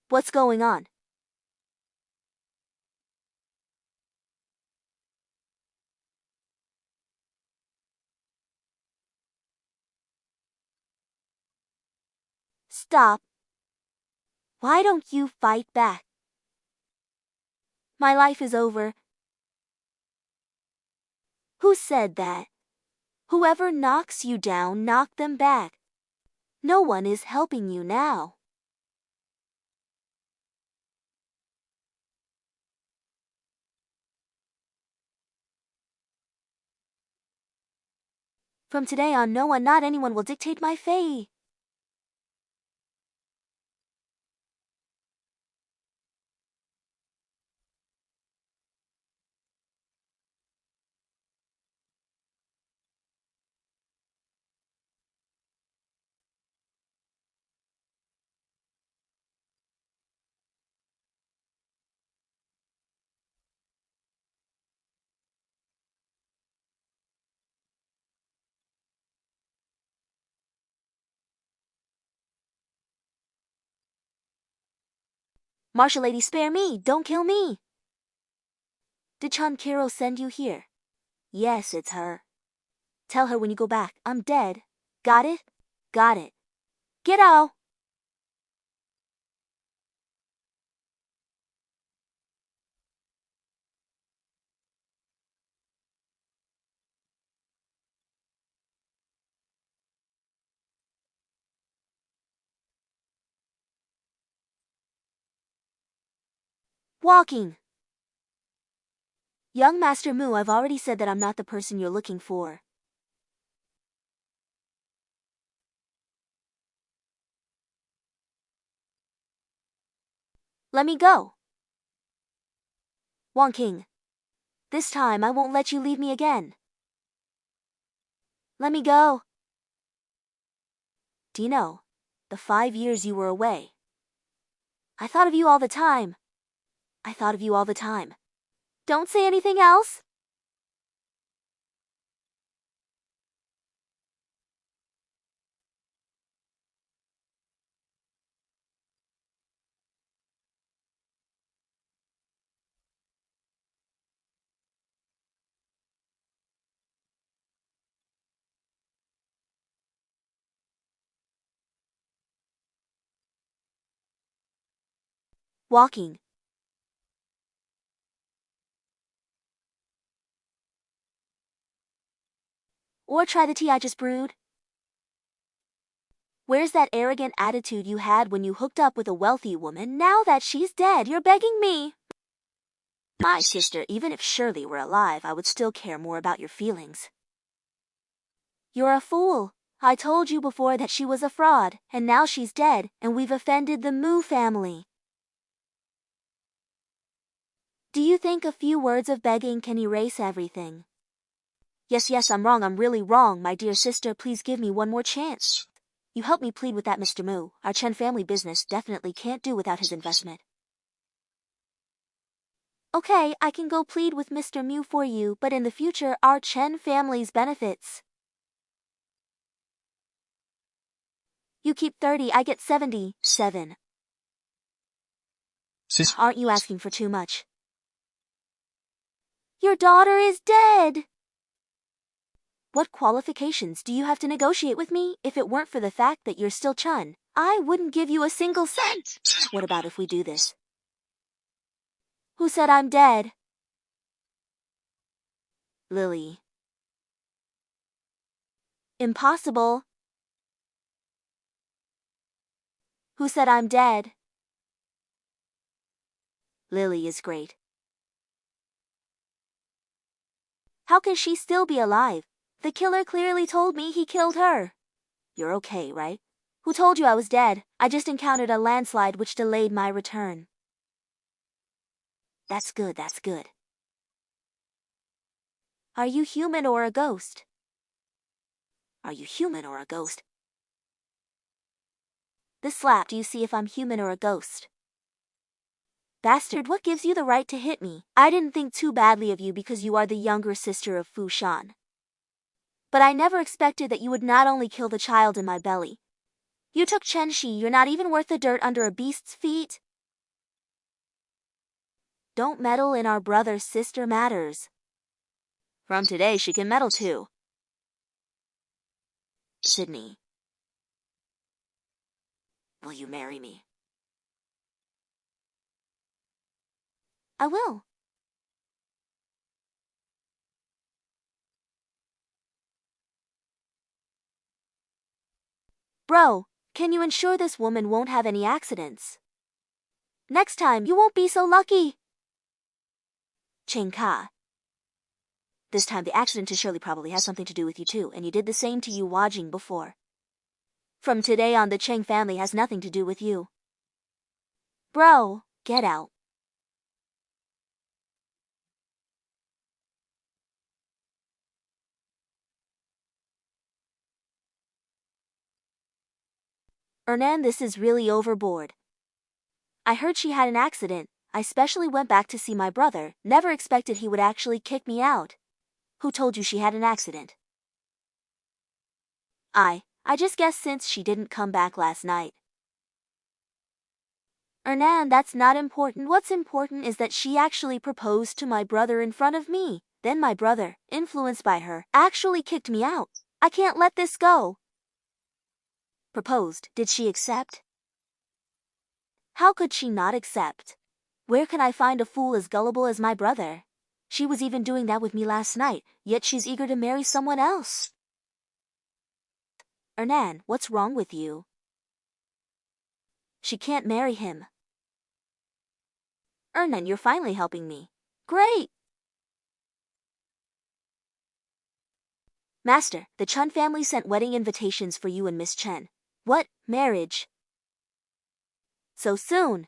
What's going on? Stop. Why don't you fight back? My life is over. Who said that? Whoever knocks you down, knock them back. No one is helping you now. From today on, no one, not anyone, will dictate my fate. Marshal lady, spare me, don't kill me. Did Chan Kiro send you here? Yes, it's her. Tell her when you go back, I'm dead. Got it? Got it. Get out! Walking. Young Master Mu, I've already said that I'm not the person you're looking for. Let me go. Wong King. This time I won't let you leave me again. Let me go. Do you know, the 5 years you were away, I thought of you all the time. I thought of you all the time. Don't say anything else. Walking. Or try the tea I just brewed. Where's that arrogant attitude you had when you hooked up with a wealthy woman? Now that she's dead, you're begging me. My sister, even if Shirley were alive, I would still care more about your feelings. You're a fool. I told you before that she was a fraud, and now she's dead, and we've offended the Mu family. Do you think a few words of begging can erase everything? Yes, I'm wrong. I'm really wrong. My dear sister, please give me one more chance. You helped me plead with that Mr. Mu. Our Chen family business definitely can't do without his investment. Okay, I can go plead with Mr. Mu for you, but in the future, our Chen family's benefits. You keep 30, I get 77. Aren't you asking for too much? Your daughter is dead! What qualifications do you have to negotiate with me? If it weren't for the fact that you're still Chun, I wouldn't give you a single cent. What about if we do this? Who said I'm dead? Lily. Impossible. Who said I'm dead? Lily is great. How can she still be alive? The killer clearly told me he killed her. You're okay, right? Who told you I was dead? I just encountered a landslide which delayed my return. That's good. Are you human or a ghost? Are you human or a ghost? This slap, do you see if I'm human or a ghost? Bastard, what gives you the right to hit me? I didn't think too badly of you because you are the younger sister of Fu Shan. But I never expected that you would not only kill the child in my belly. You took Chen Shi, you're not even worth the dirt under a beast's feet. Don't meddle in our brother-sister matters. From today, she can meddle too. Sydney. Will you marry me? I will. Bro, can you ensure this woman won't have any accidents? Next time, you won't be so lucky. Ching Ka. This time the accident to Shirley probably has something to do with you too, and you did the same to Yu Wajing before. From today on, the Cheng family has nothing to do with you. Bro, get out. Hernan, this is really overboard. I heard she had an accident. I specially went back to see my brother, never expected he would actually kick me out. Who told you she had an accident? I just guessed since she didn't come back last night. Hernan, that's not important. What's important is that she actually proposed to my brother in front of me. Then my brother, influenced by her, actually kicked me out. I can't let this go. Proposed. Did she accept? How could she not accept? Where can I find a fool as gullible as my brother? She was even doing that with me last night, yet she's eager to marry someone else. Hernan, what's wrong with you? She can't marry him. Hernan, you're finally helping me. Great! Master, the Chun family sent wedding invitations for you and Miss Chen. What? Marriage? So soon?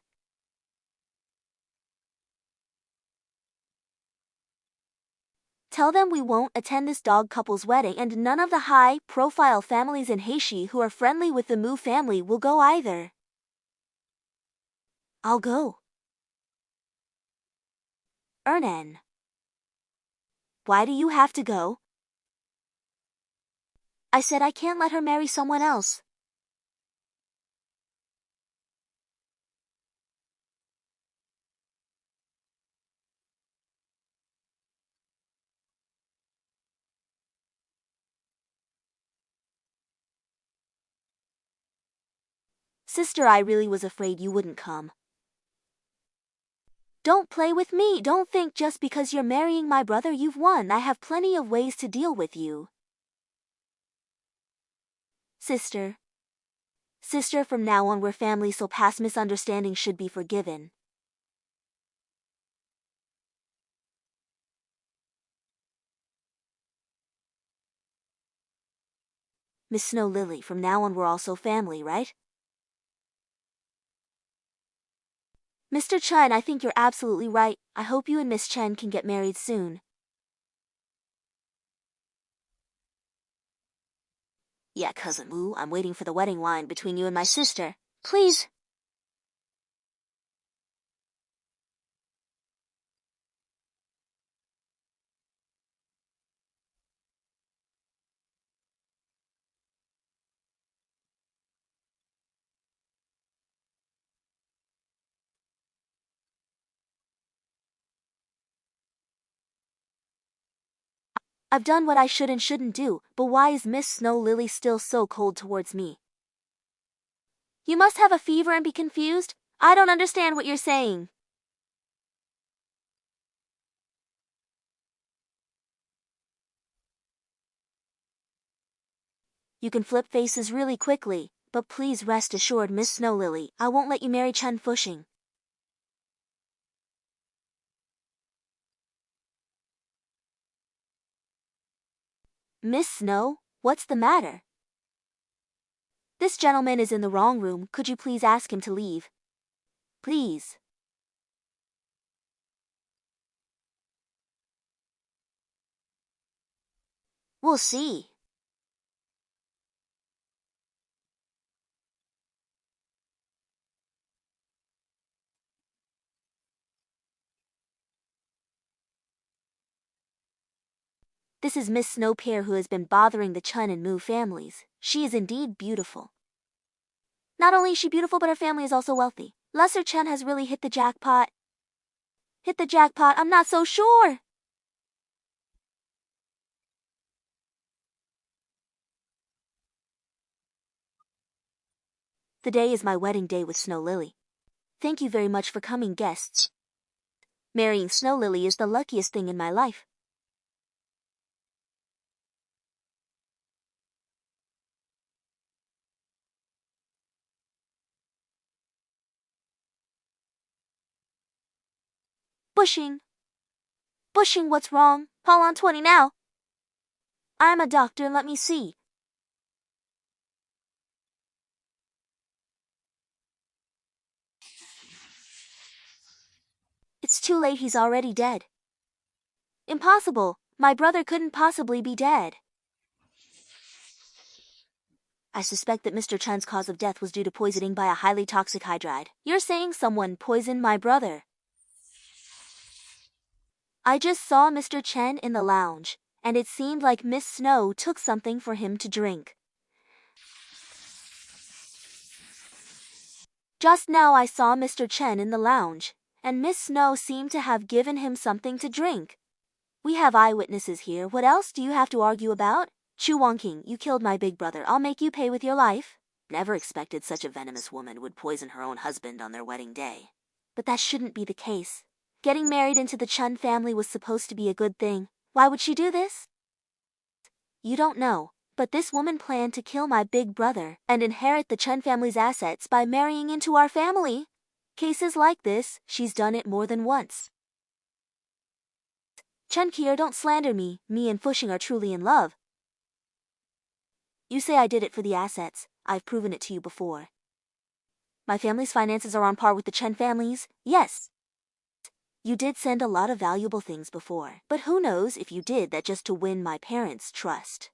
Tell them we won't attend this dog couple's wedding, and none of the high-profile families in Heishi who are friendly with the Mu family will go either. I'll go. Hernan. Why do you have to go? I said I can't let her marry someone else. Sister, I really was afraid you wouldn't come. Don't play with me. Don't think just because you're marrying my brother you've won. I have plenty of ways to deal with you. Sister. Sister, from now on we're family, so past misunderstandings should be forgiven. Miss Snow Lily, from now on we're also family, right? Mr. Chen, I think you're absolutely right. I hope you and Miss Chen can get married soon. Yeah, Cousin Wu, I'm waiting for the wedding wine between you and my sister. Please. I've done what I should and shouldn't do, but why is Miss Snow Lily still so cold towards me? You must have a fever and be confused? I don't understand what you're saying. You can flip faces really quickly, but please rest assured, Miss Snow Lily, I won't let you marry Chen Fushing. Miss Snow, what's the matter? This gentleman is in the wrong room. Could you please ask him to leave? Please. We'll see. This is Miss Snow Pear, who has been bothering the Chun and Mu families. She is indeed beautiful. Not only is she beautiful, but her family is also wealthy. Lesser Chen has really hit the jackpot. Hit the jackpot? I'm not so sure. The day is my wedding day with Snow Lily. Thank you very much for coming, guests. Marrying Snow Lily is the luckiest thing in my life. Bushing. Bushing, what's wrong? Call on 20 now. I'm a doctor, let me see. It's too late, he's already dead. Impossible. My brother couldn't possibly be dead. I suspect that Mr. Chen's cause of death was due to poisoning by a highly toxic hydride. You're saying someone poisoned my brother? I just saw Mr. Chen in the lounge, and it seemed like Miss Snow took something for him to drink. Just now I saw Mr. Chen in the lounge, and Miss Snow seemed to have given him something to drink. We have eyewitnesses here. What else do you have to argue about? Chu Wangqing, you killed my big brother. I'll make you pay with your life. Never expected such a venomous woman would poison her own husband on their wedding day. But that shouldn't be the case. Getting married into the Chen family was supposed to be a good thing. Why would she do this? You don't know, but this woman planned to kill my big brother and inherit the Chen family's assets by marrying into our family. Cases like this, she's done it more than once. Chen Kier, don't slander me. Me and Fuxing are truly in love. You say I did it for the assets. I've proven it to you before. My family's finances are on par with the Chen family's. Yes. You did send a lot of valuable things before, but who knows if you did that just to win my parents' trust.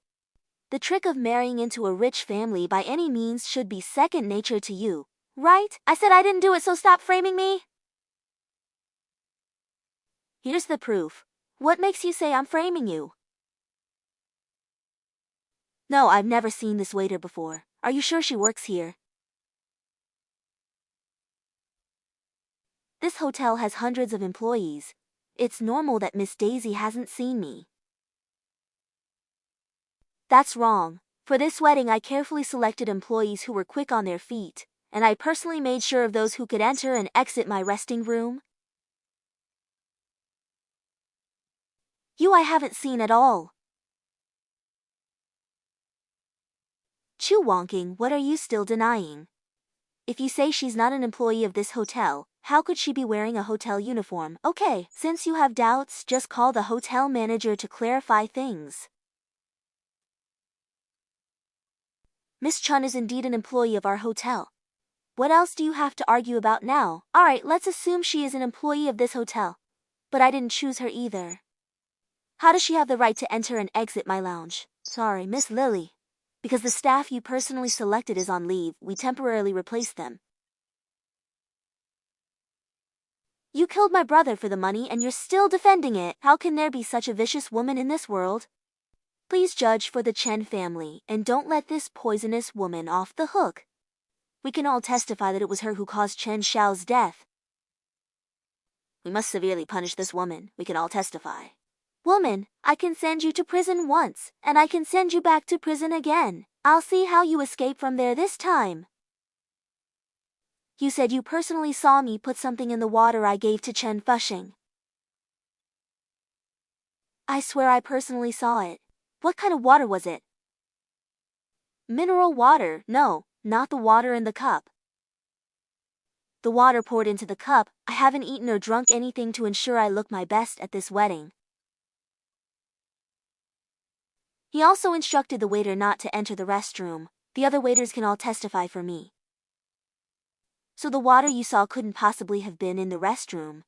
The trick of marrying into a rich family by any means should be second nature to you, right? I said I didn't do it, so stop framing me. Here's the proof. What makes you say I'm framing you? No, I've never seen this waiter before. Are you sure she works here? This hotel has hundreds of employees. It's normal that Miss Daisy hasn't seen me. That's wrong. For this wedding, I carefully selected employees who were quick on their feet, and I personally made sure of those who could enter and exit my resting room. You I haven't seen at all. Chu Wangqing, what are you still denying? If you say she's not an employee of this hotel, how could she be wearing a hotel uniform? Okay, since you have doubts, just call the hotel manager to clarify things. Miss Chun is indeed an employee of our hotel. What else do you have to argue about now? Alright, let's assume she is an employee of this hotel. But I didn't choose her either. How does she have the right to enter and exit my lounge? Sorry, Miss Lily. Because the staff you personally selected is on leave, we temporarily replaced them. You killed my brother for the money and you're still defending it. How can there be such a vicious woman in this world? Please judge for the Chen family and don't let this poisonous woman off the hook. We can all testify that it was her who caused Chen Xiao's death. We must severely punish this woman. We can all testify. Woman, I can send you to prison once, and I can send you back to prison again. I'll see how you escape from there this time. You said you personally saw me put something in the water I gave to Chen Fuxing. I swear I personally saw it. What kind of water was it? Mineral water. No, not the water in the cup. The water poured into the cup. I haven't eaten or drunk anything to ensure I look my best at this wedding. He also instructed the waiter not to enter the restroom. The other waiters can all testify for me. So the water you saw couldn't possibly have been in the restroom.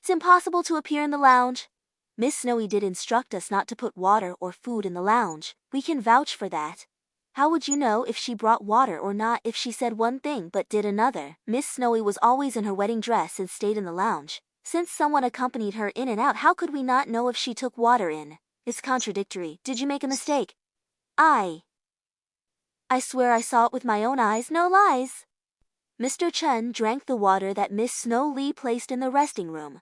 It's impossible to appear in the lounge. Miss Snowy did instruct us not to put water or food in the lounge. We can vouch for that. How would you know if she brought water or not if she said one thing but did another? Miss Snowy was always in her wedding dress and stayed in the lounge. Since someone accompanied her in and out, how could we not know if she took water in? It's contradictory. Did you make a mistake? I swear I saw it with my own eyes, no lies. Mr. Chen drank the water that Miss Snow Lee placed in the resting room.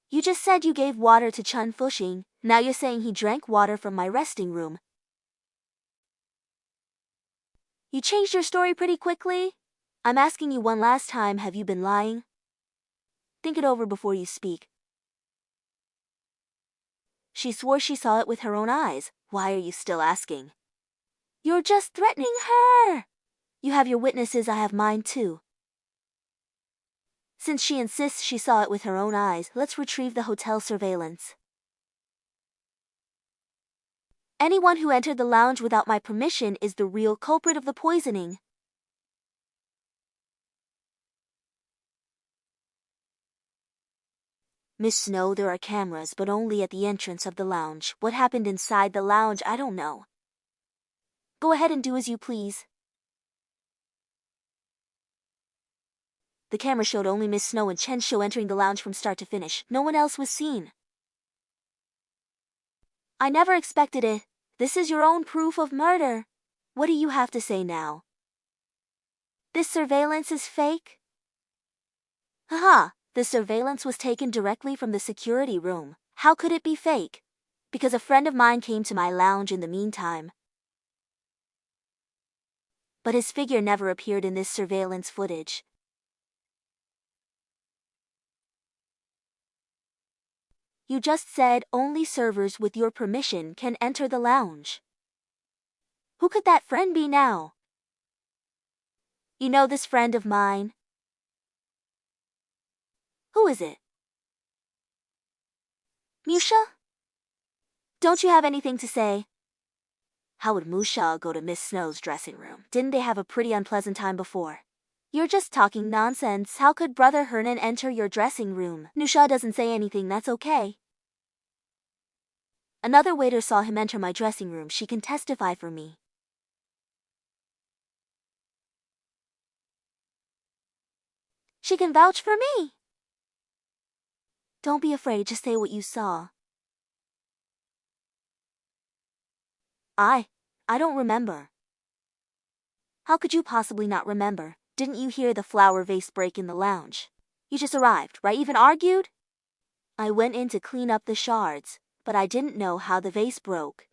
You just said you gave water to Chen Fuxing. Now you're saying he drank water from my resting room. You changed your story pretty quickly. I'm asking you one last time, have you been lying? Think it over before you speak. She swore she saw it with her own eyes. Why are you still asking? You're just threatening her. You have your witnesses, I have mine too. Since she insists she saw it with her own eyes, let's retrieve the hotel surveillance. Anyone who entered the lounge without my permission is the real culprit of the poisoning. Miss Snow, there are cameras, but only at the entrance of the lounge. What happened inside the lounge, I don't know. Go ahead and do as you please. The camera showed only Miss Snow and Chen Xiu entering the lounge from start to finish. No one else was seen. I never expected it. This is your own proof of murder. What do you have to say now? This surveillance is fake? Haha, the surveillance was taken directly from the security room. How could it be fake? Because a friend of mine came to my lounge in the meantime. But his figure never appeared in this surveillance footage. You just said only servers with your permission can enter the lounge. Who could that friend be now? You know this friend of mine? Who is it? Musha? Don't you have anything to say? How would Musha go to Miss Snow's dressing room? Didn't they have a pretty unpleasant time before? You're just talking nonsense. How could Brother Hernan enter your dressing room? Musha doesn't say anything, that's okay. Another waiter saw him enter my dressing room. She can testify for me. She can vouch for me. Don't be afraid, just say what you saw. I don't remember. How could you possibly not remember? Didn't you hear the flower vase break in the lounge? You just arrived, right? Even argued? I went in to clean up the shards, but I didn't know how the vase broke.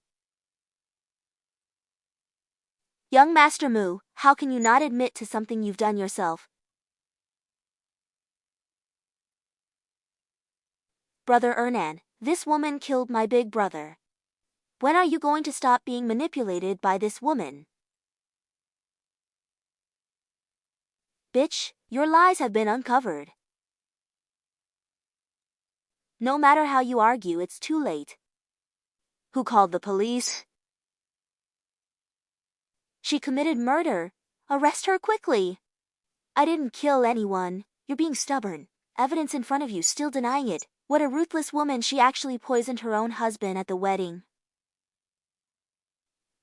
Young Master Mu, how can you not admit to something you've done yourself? Brother Hernan, this woman killed my big brother. When are you going to stop being manipulated by this woman? Bitch, your lies have been uncovered. No matter how you argue, it's too late. Who called the police? She committed murder. Arrest her quickly. I didn't kill anyone. You're being stubborn. Evidence in front of you, still denying it. What a ruthless woman. She actually poisoned her own husband at the wedding.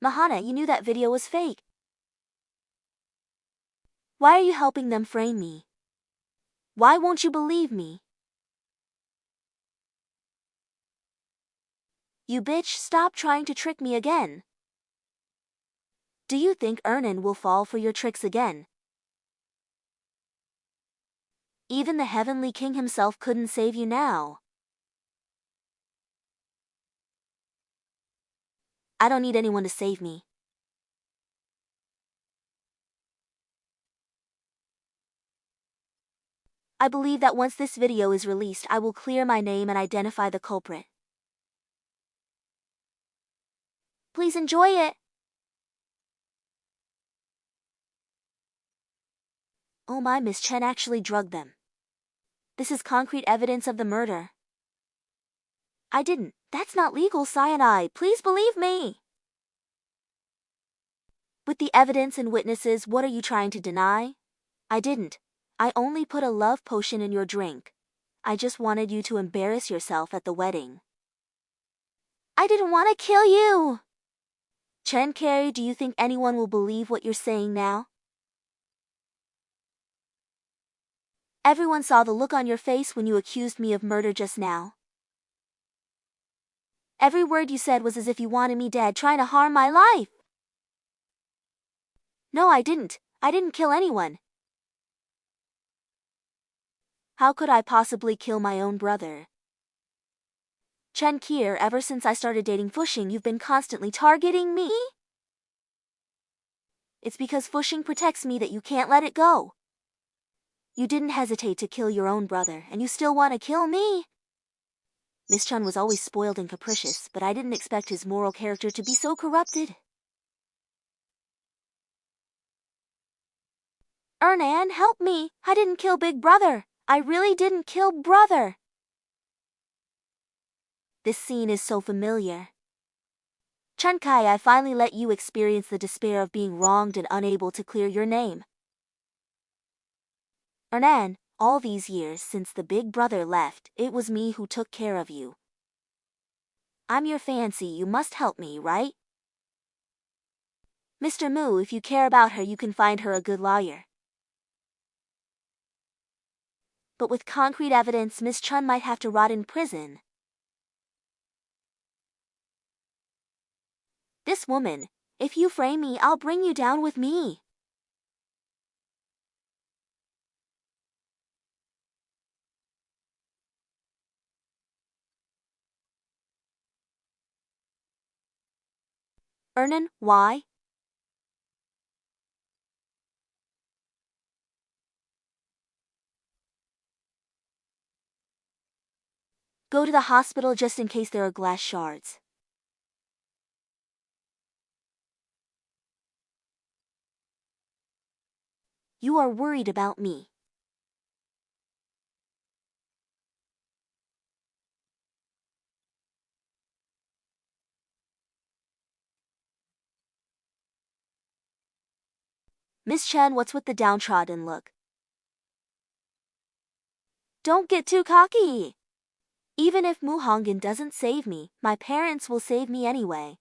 Mahana, you knew that video was fake. Why are you helping them frame me? Why won't you believe me? You bitch, stop trying to trick me again. Do you think Hernan will fall for your tricks again? Even the Heavenly King himself couldn't save you now. I don't need anyone to save me. I believe that once this video is released, I will clear my name and identify the culprit. Please enjoy it. Oh my, Miss Chen actually drugged them. This is concrete evidence of the murder. I didn't. That's not legal cyanide. Please believe me. With the evidence and witnesses, what are you trying to deny? I didn't. I only put a love potion in your drink. I just wanted you to embarrass yourself at the wedding. I didn't want to kill you. Chen Carey, do you think anyone will believe what you're saying now? Everyone saw the look on your face when you accused me of murder just now. Every word you said was as if you wanted me dead, trying to harm my life. No, I didn't. I didn't kill anyone. How could I possibly kill my own brother? Chen Kier, ever since I started dating Fuxing, you've been constantly targeting me? It's because Fuxing protects me that you can't let it go. You didn't hesitate to kill your own brother, and you still want to kill me? Miss Chun was always spoiled and capricious, but I didn't expect his moral character to be so corrupted. Hernan, help me! I didn't kill Big Brother! I really didn't kill Brother! This scene is so familiar. Chen Kai, I finally let you experience the despair of being wronged and unable to clear your name. Hernan, all these years since the Big Brother left, it was me who took care of you. I'm your fancy, you must help me, right? Mr. Mu, if you care about her, you can find her a good lawyer. But with concrete evidence, Miss Chun might have to rot in prison. This woman, If you frame me, I'll bring you down with me. Ernan, why? Go to the hospital just in case there are glass shards. You are worried about me. Miss Chen, what's with the downtrodden look? Don't get too cocky. Even if Mu Hongyan doesn't save me, my parents will save me anyway.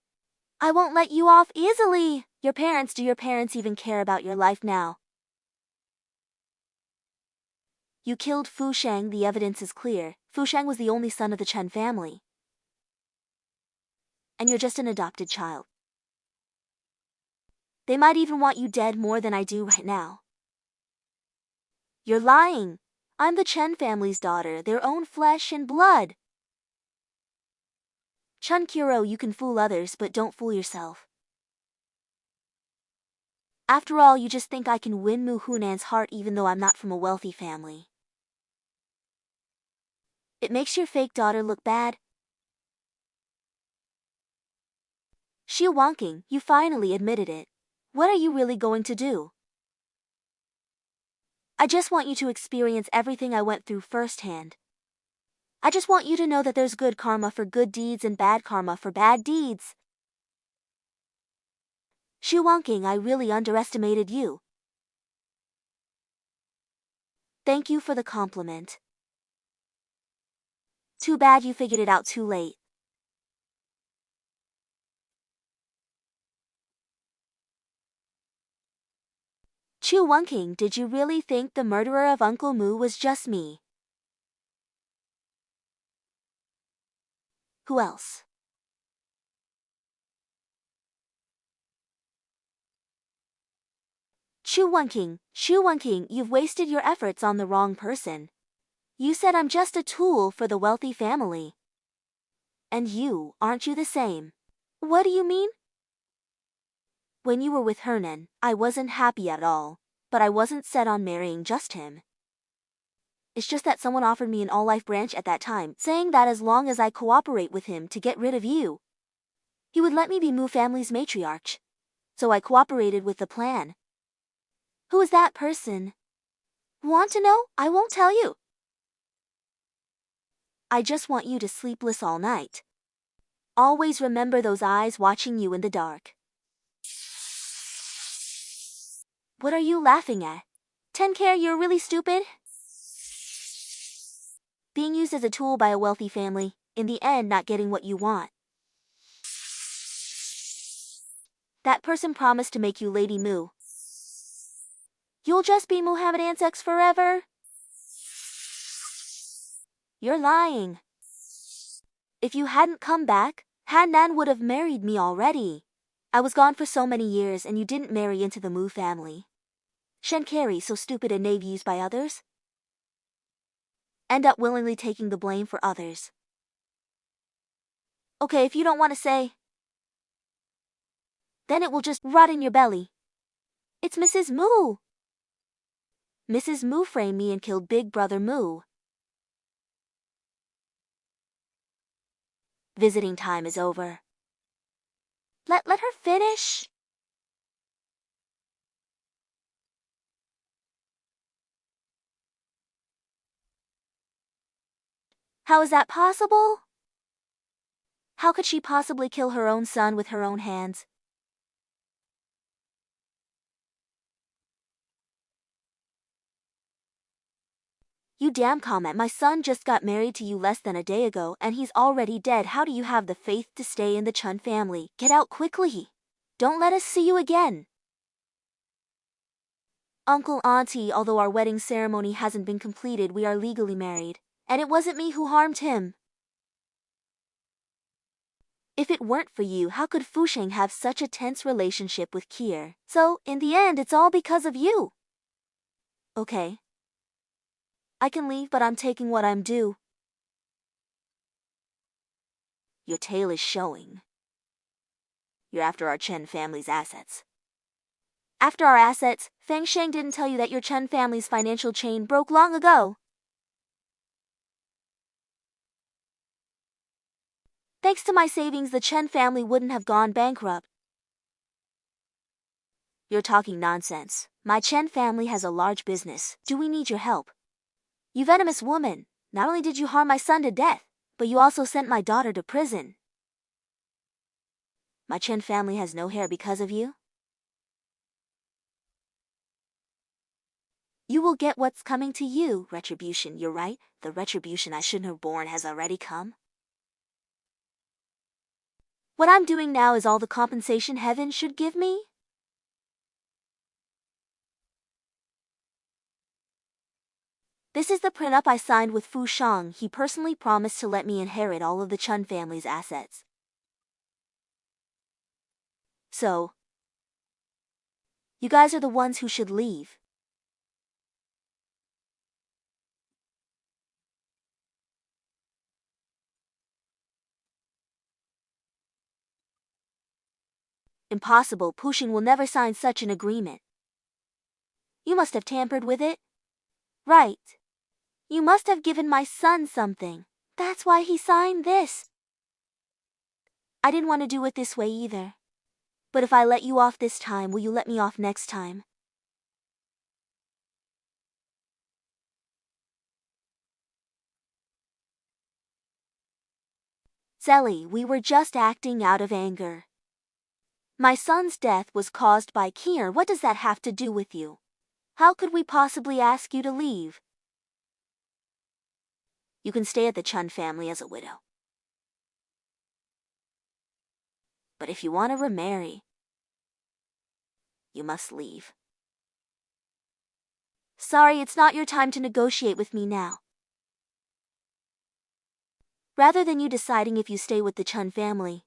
I won't let you off easily. Your parents, do your parents even care about your life now? You killed Fu Shang, the evidence is clear. Fu Shang was the only son of the Chen family. And you're just an adopted child. They might even want you dead more than I do right now. You're lying. I'm the Chen family's daughter, their own flesh and blood. Chun Kuro, you can fool others, but don't fool yourself. After all, you just think I can win Mu Hunan's heart even though I'm not from a wealthy family. It makes your fake daughter look bad. Xi Wangqing, you finally admitted it. What are you really going to do? I just want you to experience everything I went through firsthand. I just want you to know that there's good karma for good deeds and bad karma for bad deeds. Xi Wangqing, I really underestimated you. Thank you for the compliment. Too bad you figured it out too late. Chu Wangqing, did you really think the murderer of Uncle Mu was just me? Who else? Chu Wangqing, you've wasted your efforts on the wrong person. You said I'm just a tool for the wealthy family. And you, aren't you the same? What do you mean? When you were with Hernan, I wasn't happy at all, but I wasn't set on marrying just him. It's just that someone offered me an all-life branch at that time, saying that as long as I cooperate with him to get rid of you, he would let me be Mu family's matriarch. So I cooperated with the plan. Who is that person? Want to know? I won't tell you. I just want you to sleepless all night. Always remember those eyes watching you in the dark. What are you laughing at? Tenker, you're really stupid? Being used as a tool by a wealthy family, in the end not getting what you want. That person promised to make you Lady Mu. You'll just be Muhammad Sex forever? You're lying. If you hadn't come back, Han would have married me already. I was gone for so many years and you didn't marry into the Mu family. Shen Carey, so stupid and naive, used by others? End up willingly taking the blame for others. Okay, if you don't want to say, then it will just rot in your belly. It's Mrs. Mu. Mrs. Mu framed me and killed Big Brother Mu. Visiting time is over. Let her finish. How is that possible? How could she possibly kill her own son with her own hands? You damn comment, my son just got married to you less than a day ago and he's already dead. How do you have the faith to stay in the Chun family? Get out quickly. Don't let us see you again. Uncle, Auntie, although our wedding ceremony hasn't been completed, we are legally married. And it wasn't me who harmed him. If it weren't for you, how could Fusheng have such a tense relationship with Kier? So, in the end, it's all because of you. Okay. I can leave, but I'm taking what I'm due. Your tail is showing. You're after our Chen family's assets. After our assets, Feng Sheng didn't tell you that your Chen family's financial chain broke long ago. Thanks to my savings, the Chen family wouldn't have gone bankrupt. You're talking nonsense. My Chen family has a large business. Do we need your help? You venomous woman, not only did you harm my son to death, but you also sent my daughter to prison. My Chen family has no hair because of you. You will get what's coming to you, retribution. You're right, the retribution I shouldn't have borne has already come. What I'm doing now is all the compensation heaven should give me? This is the prenup I signed with Fu Shang. He personally promised to let me inherit all of the Chun family's assets. So, you guys are the ones who should leave. Impossible. Pushing will never sign such an agreement. You must have tampered with it. Right. You must have given my son something. That's why he signed this. I didn't want to do it this way either. But if I let you off this time, will you let me off next time? Zelly, we were just acting out of anger. My son's death was caused by Kier. What does that have to do with you? How could we possibly ask you to leave? You can stay at the Chun family as a widow. But if you want to remarry, you must leave. Sorry, it's not your time to negotiate with me now. Rather than you deciding if you stay with the Chun family.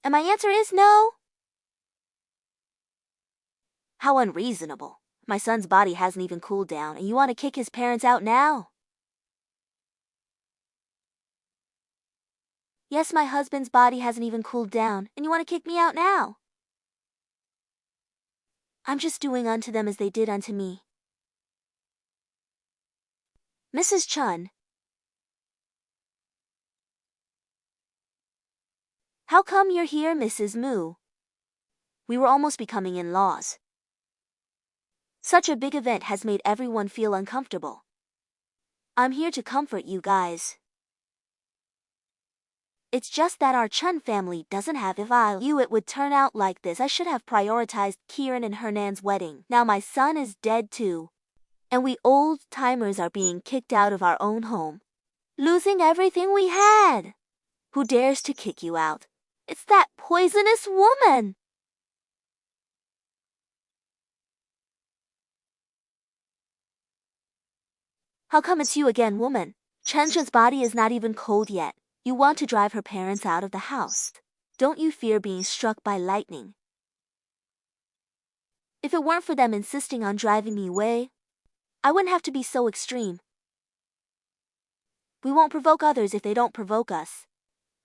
And my answer is no. How unreasonable. My son's body hasn't even cooled down, and you want to kick his parents out now? Yes, my husband's body hasn't even cooled down, and you want to kick me out now? I'm just doing unto them as they did unto me. Mrs. Chun. How come you're here, Mrs. Mu? We were almost becoming in-laws. Such a big event has made everyone feel uncomfortable. I'm here to comfort you guys. It's just that our Chun family doesn't have. If I knew it would turn out like this, I should have prioritized Kieran and Hernan's wedding. Now my son is dead too. And we old-timers are being kicked out of our own home. Losing everything we had. Who dares to kick you out? It's that poisonous woman! How come it's you again, woman? Chencha's body is not even cold yet. You want to drive her parents out of the house. Don't you fear being struck by lightning? If it weren't for them insisting on driving me away, I wouldn't have to be so extreme. We won't provoke others if they don't provoke us.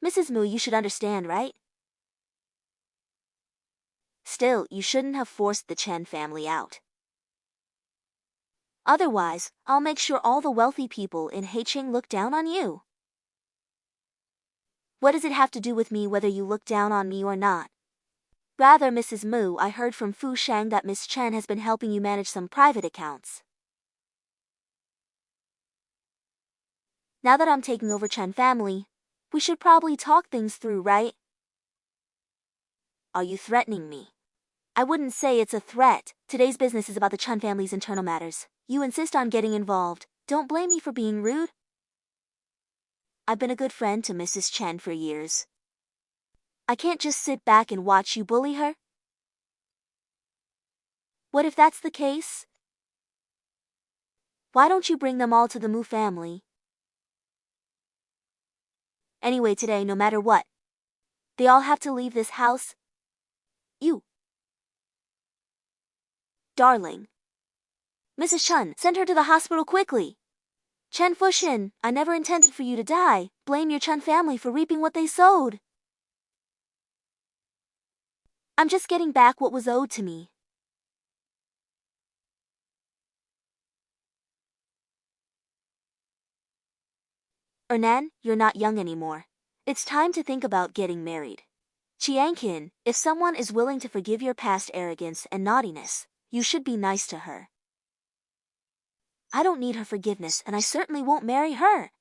Mrs. Mu, you should understand, right? Still, you shouldn't have forced the Chen family out. Otherwise, I'll make sure all the wealthy people in Heicheng look down on you. What does it have to do with me whether you look down on me or not? Rather, Mrs. Mu, I heard from Fu Shang that Miss Chen has been helping you manage some private accounts. Now that I'm taking over Chen family, we should probably talk things through, right? Are you threatening me? I wouldn't say it's a threat. Today's business is about the Chen family's internal matters. You insist on getting involved. Don't blame me for being rude. I've been a good friend to Mrs. Chen for years. I can't just sit back and watch you bully her. What if that's the case? Why don't you bring them all to the Mu family? Anyway today, no matter what, they all have to leave this house. You. Darling. Mrs. Chen, send her to the hospital quickly. Chen Fushin, I never intended for you to die. Blame your Chen family for reaping what they sowed. I'm just getting back what was owed to me. Ernan, you're not young anymore. It's time to think about getting married. Chiangkin, if someone is willing to forgive your past arrogance and naughtiness, you should be nice to her. I don't need her forgiveness, and I certainly won't marry her.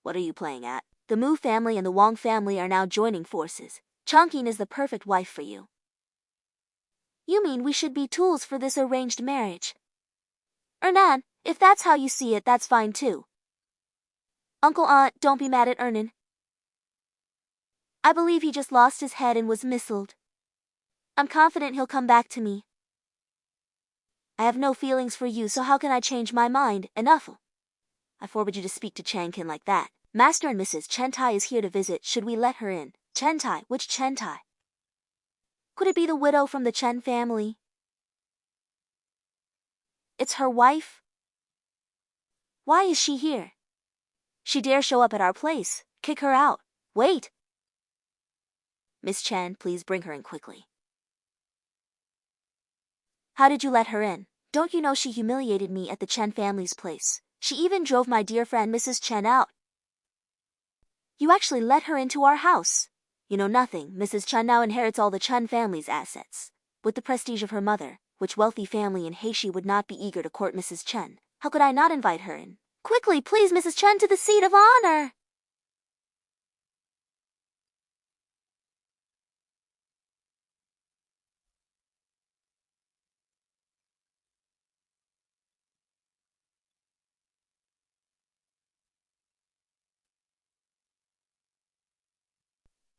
What are you playing at? The Mu family and the Wang family are now joining forces. Chongqing is the perfect wife for you. You mean we should be tools for this arranged marriage? Ernan, if that's how you see it, that's fine too. Uncle Aunt, don't be mad at Ernan. I believe he just lost his head and was missiled. I'm confident he'll come back to me. I have no feelings for you, so how can I change my mind? Enough. I forbid you to speak to Changkin like that. Master and Mrs. Chentai is here to visit. Should we let her in? Chentai? Which Chentai? Could it be the widow from the Chen family? It's her wife? Why is she here? She dare show up at our place. Kick her out. Wait! Miss Chen, please bring her in quickly. How did you let her in? Don't you know she humiliated me at the Chen family's place? She even drove my dear friend Mrs. Chen out. You actually let her into our house. You know nothing. Mrs. Chen now inherits all the Chen family's assets. With the prestige of her mother, which wealthy family in Heishi would not be eager to court Mrs. Chen? How could I not invite her in? Quickly, please, Mrs. Chen, to the seat of honor!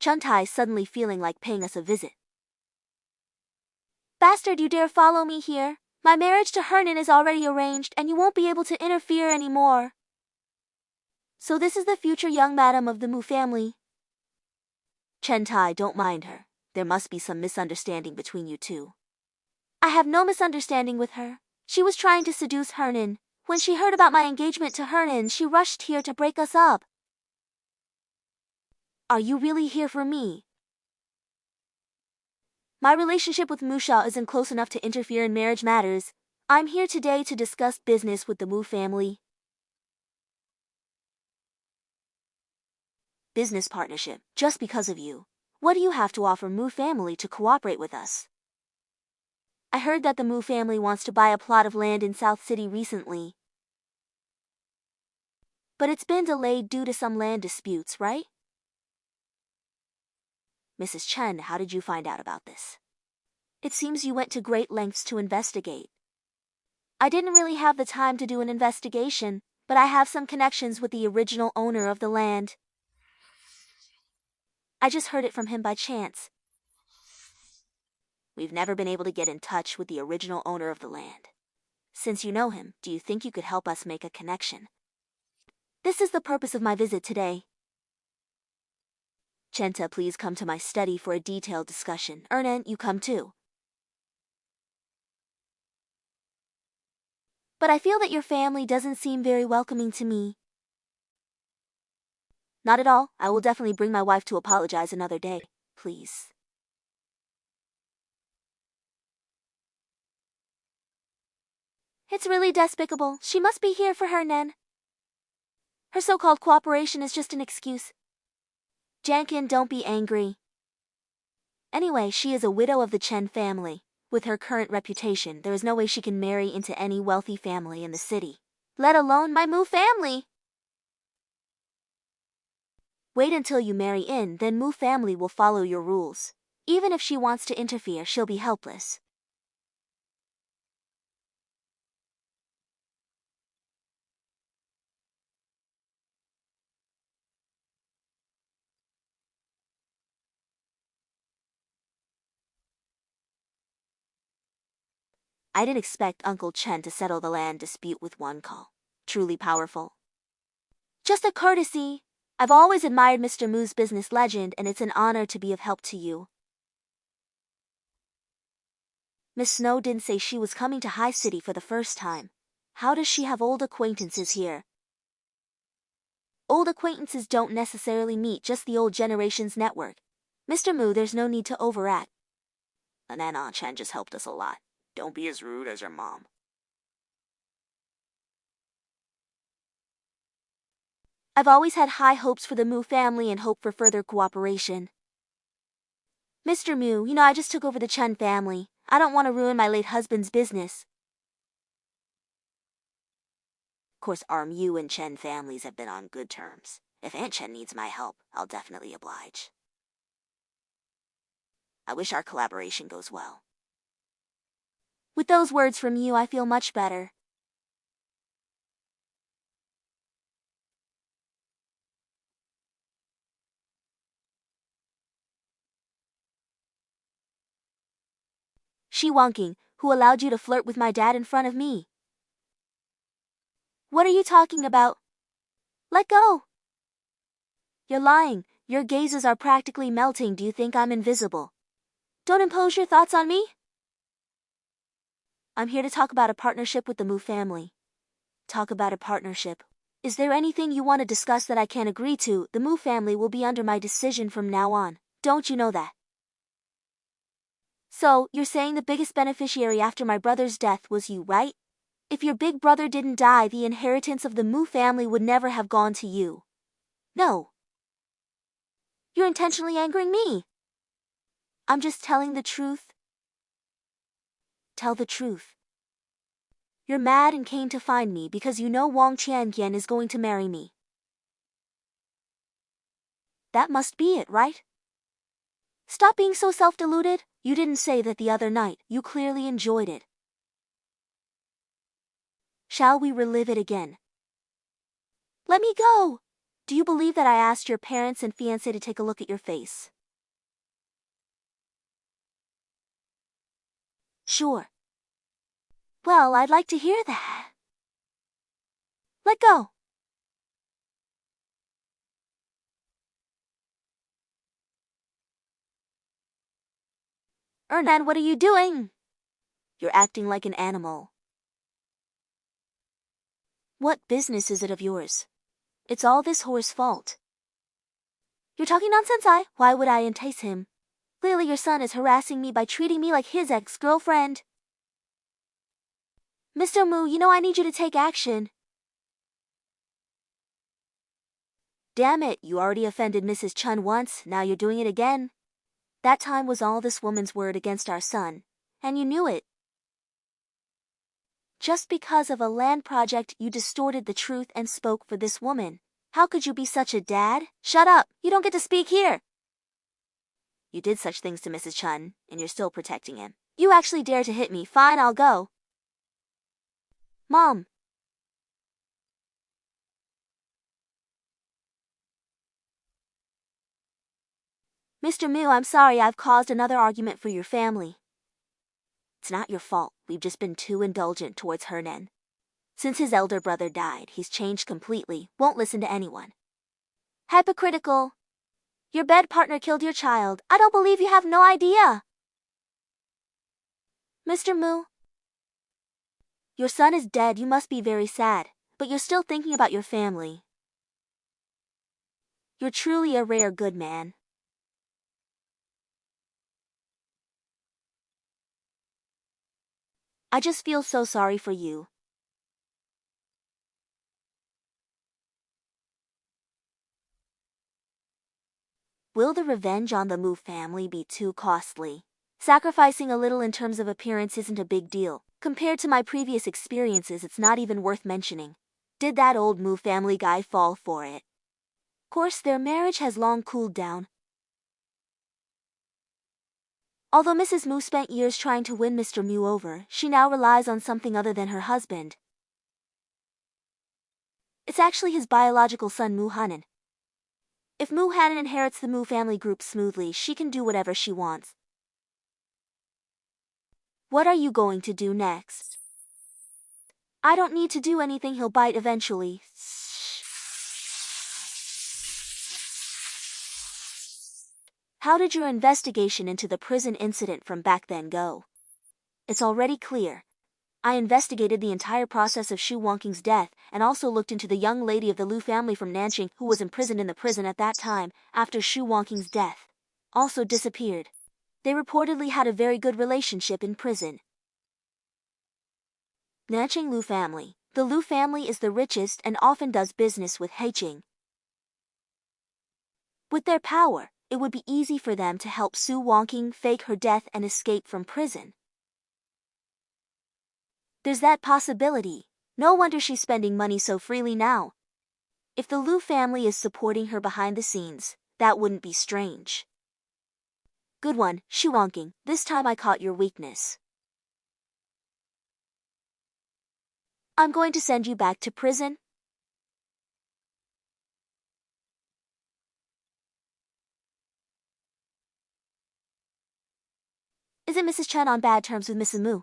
Chuntai suddenly feeling like paying us a visit. Bastard, you dare follow me here? My marriage to Hernan is already arranged, and you won't be able to interfere anymore. So this is the future young madam of the Mu family. Chentai, don't mind her. There must be some misunderstanding between you two. I have no misunderstanding with her. She was trying to seduce Hernan. When she heard about my engagement to Hernan, she rushed here to break us up. Are you really here for me? My relationship with Musha isn't close enough to interfere in marriage matters. I'm here today to discuss business with the Mu family. Business partnership, just because of you. What do you have to offer Mu family to cooperate with us? I heard that the Mu family wants to buy a plot of land in South City recently. But it's been delayed due to some land disputes, right? Mrs. Chen, how did you find out about this? It seems you went to great lengths to investigate. I didn't really have the time to do an investigation, but I have some connections with the original owner of the land. I just heard it from him by chance. We've never been able to get in touch with the original owner of the land. Since you know him, do you think you could help us make a connection? This is the purpose of my visit today. Chenta, please come to my study for a detailed discussion. Ernan, you come too. But I feel that your family doesn't seem very welcoming to me. Not at all. I will definitely bring my wife to apologize another day. Please. It's really despicable. She must be here for Hernan. Her so-called cooperation is just an excuse. Jankin, don't be angry. Anyway, she is a widow of the Chen family. With her current reputation, there is no way she can marry into any wealthy family in the city. Let alone my Mu family. Wait until you marry in, then Mu family will follow your rules. Even if she wants to interfere, she'll be helpless. I didn't expect Uncle Chen to settle the land dispute with one call. Truly powerful. Just a courtesy. I've always admired Mr. Mu's business legend, and it's an honor to be of help to you. Miss Snow didn't say she was coming to High City for the first time. How does she have old acquaintances here? Old acquaintances don't necessarily meet just the old generation's network. Mr. Mu, there's no need to overact. Nana Chen just helped us a lot. Don't be as rude as your mom. I've always had high hopes for the Mu family and hope for further cooperation. Mr. Mu, I just took over the Chen family. I don't want to ruin my late husband's business. Of course, our Mu and Chen families have been on good terms. If Aunt Chen needs my help, I'll definitely oblige. I wish our collaboration goes well. With those words from you, I feel much better. Shi Wangking, who allowed you to flirt with my dad in front of me? What are you talking about? Let go! You're lying. Your gazes are practically melting. Do you think I'm invisible? Don't impose your thoughts on me. I'm here to talk about a partnership with the Mu family. Talk about a partnership. Is there anything you want to discuss that I can't agree to? The Mu family will be under my decision from now on. Don't you know that? So, you're saying the biggest beneficiary after my brother's death was you, right? If your big brother didn't die, the inheritance of the Mu family would never have gone to you. No. You're intentionally angering me. I'm just telling the truth. Tell the truth. You're mad and came to find me because you know Wang Tianyan is going to marry me. That must be it, right? Stop being so self-deluded. You didn't say that the other night. You clearly enjoyed it. Shall we relive it again? Let me go! Do you believe that I asked your parents and fiancé to take a look at your face? Sure. Well, I'd like to hear that. Let go. Ernan, what are you doing? You're acting like an animal. What business is it of yours? It's all this whore's fault. You're talking nonsense, Why would I entice him? Clearly your son is harassing me by treating me like his ex-girlfriend. Mr. Mu, I need you to take action. Damn it, you already offended Mrs. Chun once, now you're doing it again. That time was all this woman's word against our son, and you knew it. Just because of a land project, you distorted the truth and spoke for this woman. How could you be such a dad? Shut up, you don't get to speak here. You did such things to Mrs. Chun, and you're still protecting him. You actually dare to hit me. Fine, I'll go. Mom. Mr. Mu, I'm sorry I've caused another argument for your family. It's not your fault. We've just been too indulgent towards Hernan. Since his elder brother died, he's changed completely, won't listen to anyone. Hypocritical. Your bed partner killed your child. I don't believe you have no idea. Mr. Mu. Your son is dead. You must be very sad, but you're still thinking about your family. You're truly a rare good man. I just feel so sorry for you. Will the revenge on the Mu family be too costly? Sacrificing a little in terms of appearance isn't a big deal. Compared to my previous experiences, it's not even worth mentioning. Did that old Mu family guy fall for it? Of course, their marriage has long cooled down. Although Mrs. Mu spent years trying to win Mr. Mu over, she now relies on something other than her husband. It's actually his biological son Mu Hanan. If Mu Hanan inherits the Mu family group smoothly, she can do whatever she wants. What are you going to do next? I don't need to do anything, he'll bite eventually. How did your investigation into the prison incident from back then go? It's already clear. I investigated the entire process of Shu Wangqing's death and also looked into the young lady of the Liu family from Nanqing who was imprisoned in the prison at that time after Shu Wangqing's death. Also disappeared. They reportedly had a very good relationship in prison. Nanqing Liu family. The Liu family is the richest and often does business with Heiqing. With their power, it would be easy for them to help Su Wangqing fake her death and escape from prison. There's that possibility. No wonder she's spending money so freely now. If the Liu family is supporting her behind the scenes, that wouldn't be strange. Good one, Shu Wangqing. This time I caught your weakness. I'm going to send you back to prison. Isn't Mrs. Chen on bad terms with Mrs. Mu?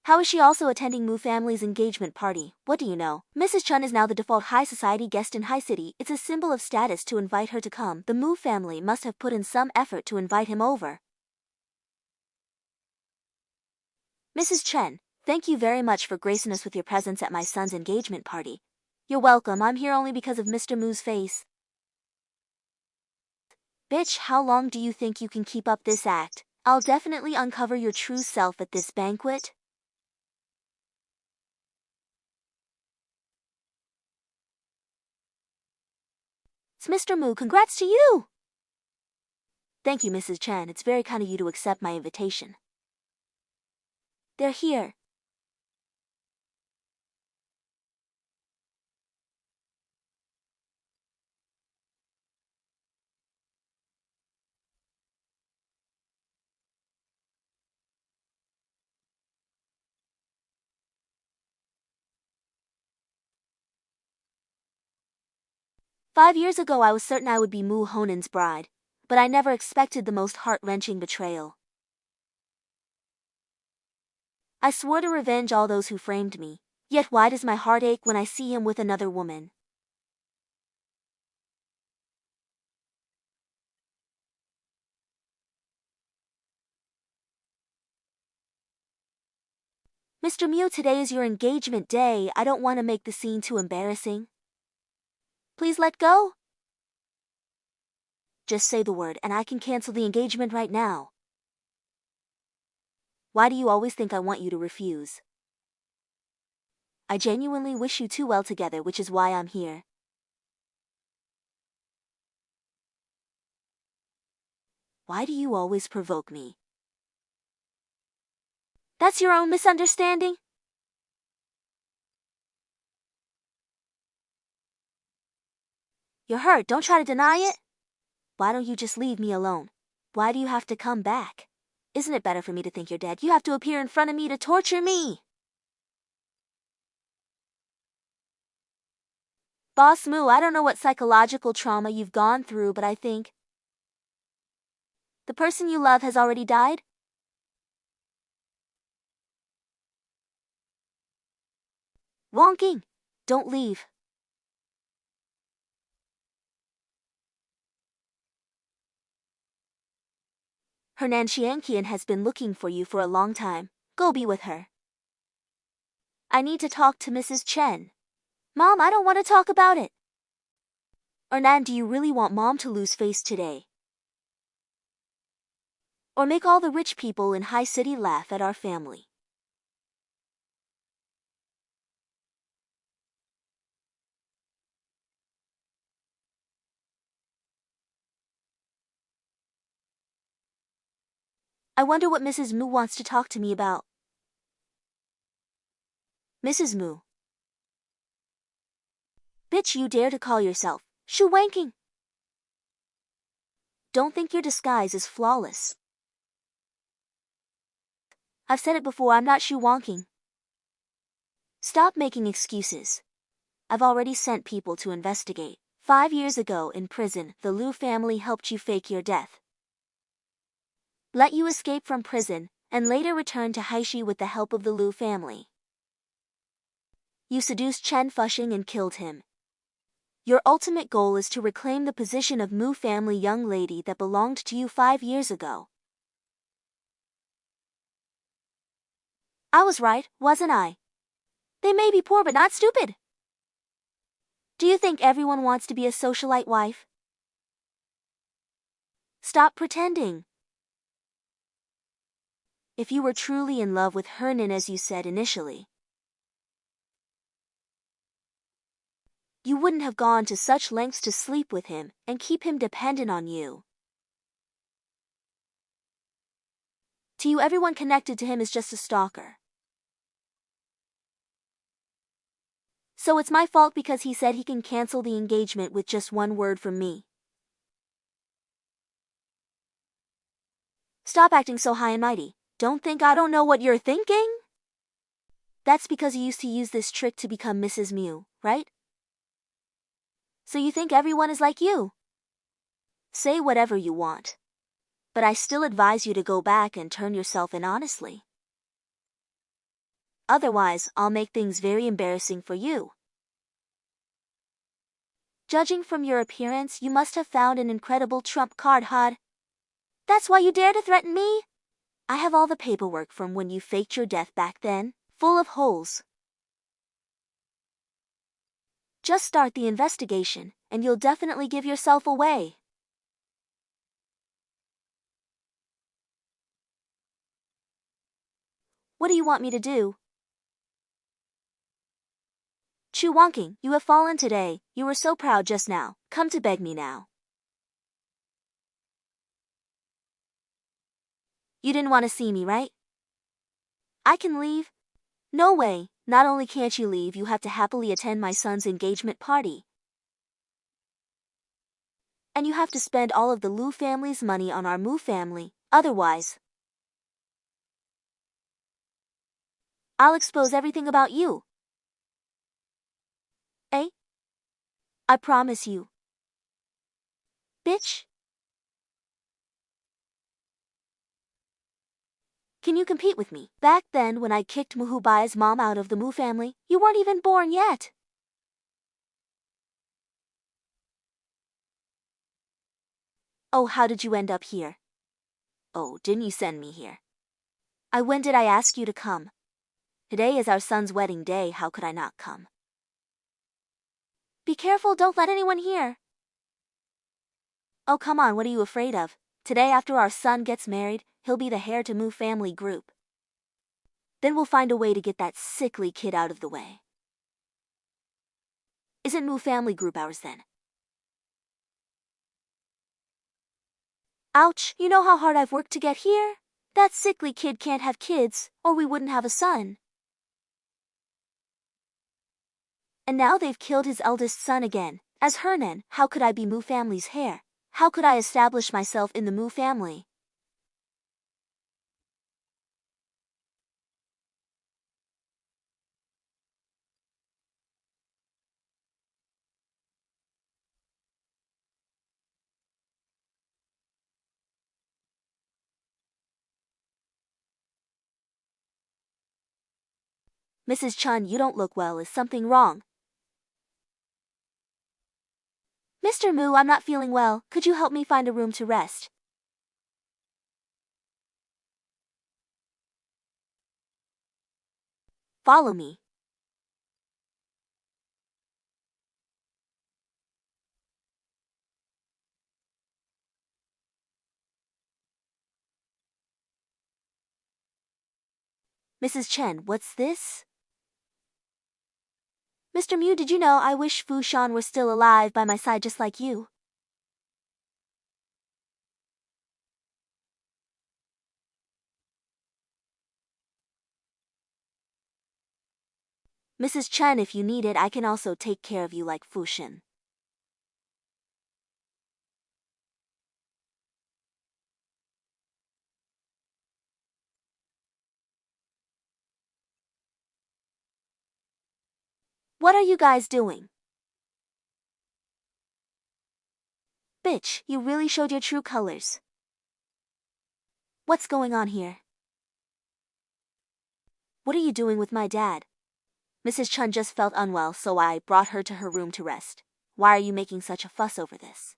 How is she also attending Mu family's engagement party? What do you know? Mrs. Chen is now the default high society guest in High City. It's a symbol of status to invite her to come. The Mu family must have put in some effort to invite him over. Mrs. Chen, thank you very much for gracing us with your presence at my son's engagement party. You're welcome. I'm here only because of Mr. Mu's face. Bitch, how long do you think you can keep up this act? I'll definitely uncover your true self at this banquet. It's Mr. Mu, congrats to you! Thank you, Mrs. Chen. It's very kind of you to accept my invitation. They're here. "5 years ago I was certain I would be Mu Honen's bride, but I never expected the most heart-wrenching betrayal. I swore to revenge all those who framed me, yet why does my heart ache when I see him with another woman? Mr. Mu, today is your engagement day. I don't want to make the scene too embarrassing. Please let go. Just say the word and I can cancel the engagement right now. Why do you always think I want you to refuse? I genuinely wish you two well together, which is why I'm here. Why do you always provoke me? That's your own misunderstanding? You're hurt, don't try to deny it. Why don't you just leave me alone? Why do you have to come back? Isn't it better for me to think you're dead? You have to appear in front of me to torture me. Boss Mu, I don't know what psychological trauma you've gone through, but I think the person you love has already died? Wangqing, don't leave. Hernan Xiangqian has been looking for you for a long time. Go be with her. I need to talk to Mrs. Chen. Mom, I don't want to talk about it. Hernan, do you really want Mom to lose face today? Or make all the rich people in High City laugh at our family? I wonder what Mrs. Mu wants to talk to me about. Mrs. Mu. Bitch, you dare to call yourself Shu Wangqing? Don't think your disguise is flawless. I've said it before, I'm not Shu Wangqing. Stop making excuses. I've already sent people to investigate. 5 years ago in prison, the Liu family helped you fake your death, let you escape from prison, and later return to Haishi with the help of the Liu family. You seduced Chen Fushing and killed him. Your ultimate goal is to reclaim the position of Mu family young lady that belonged to you 5 years ago. I was right, wasn't I? They may be poor but not stupid. Do you think everyone wants to be a socialite wife? Stop pretending. If you were truly in love with Hernan as you said initially, you wouldn't have gone to such lengths to sleep with him and keep him dependent on you. To you, everyone connected to him is just a stalker. So it's my fault because he said he can cancel the engagement with just one word from me. Stop acting so high and mighty. Don't think I don't know what you're thinking. That's because you used to use this trick to become Mrs. Mew, right? So you think everyone is like you? Say whatever you want. But I still advise you to go back and turn yourself in honestly. Otherwise, I'll make things very embarrassing for you. Judging from your appearance, you must have found an incredible trump card, Hod. That's why you dare to threaten me? I have all the paperwork from when you faked your death back then, full of holes. Just start the investigation, and you'll definitely give yourself away. What do you want me to do? Chu Wonking, you have fallen today. You were so proud just now. Come to beg me now. You didn't want to see me, right? I can leave? No way. Not only can't you leave, you have to happily attend my son's engagement party. And you have to spend all of the Lu family's money on our Mu family. Otherwise, I'll expose everything about you. Eh? I promise you. Bitch. Can you compete with me? Back then when I kicked Muhubai's mom out of the Mu family, you weren't even born yet. Oh, how did you end up here? Oh, didn't you send me here? When did I ask you to come? Today is our son's wedding day, how could I not come? Be careful, don't let anyone hear. Oh, come on, what are you afraid of? Today after our son gets married, he'll be the heir to Mu family group. Then we'll find a way to get that sickly kid out of the way. Isn't Mu family group ours then? Ouch, you know how hard I've worked to get here? That sickly kid can't have kids, or we wouldn't have a son. And now they've killed his eldest son again. As Hernan, how could I be Mu family's heir? How could I establish myself in the Mu family? Mrs. Chun, you don't look well. Is something wrong? Mr. Mu, I'm not feeling well. Could you help me find a room to rest? Follow me. Mrs. Chen, what's this? Mr. Mu, did you know I wish Fu Shan were still alive by my side just like you? Mrs. Chen, if you need it, I can also take care of you like Fu Shan. What are you guys doing? Bitch, you really showed your true colors. What's going on here? What are you doing with my dad? Mrs. Chun just felt unwell, so I brought her to her room to rest. Why are you making such a fuss over this?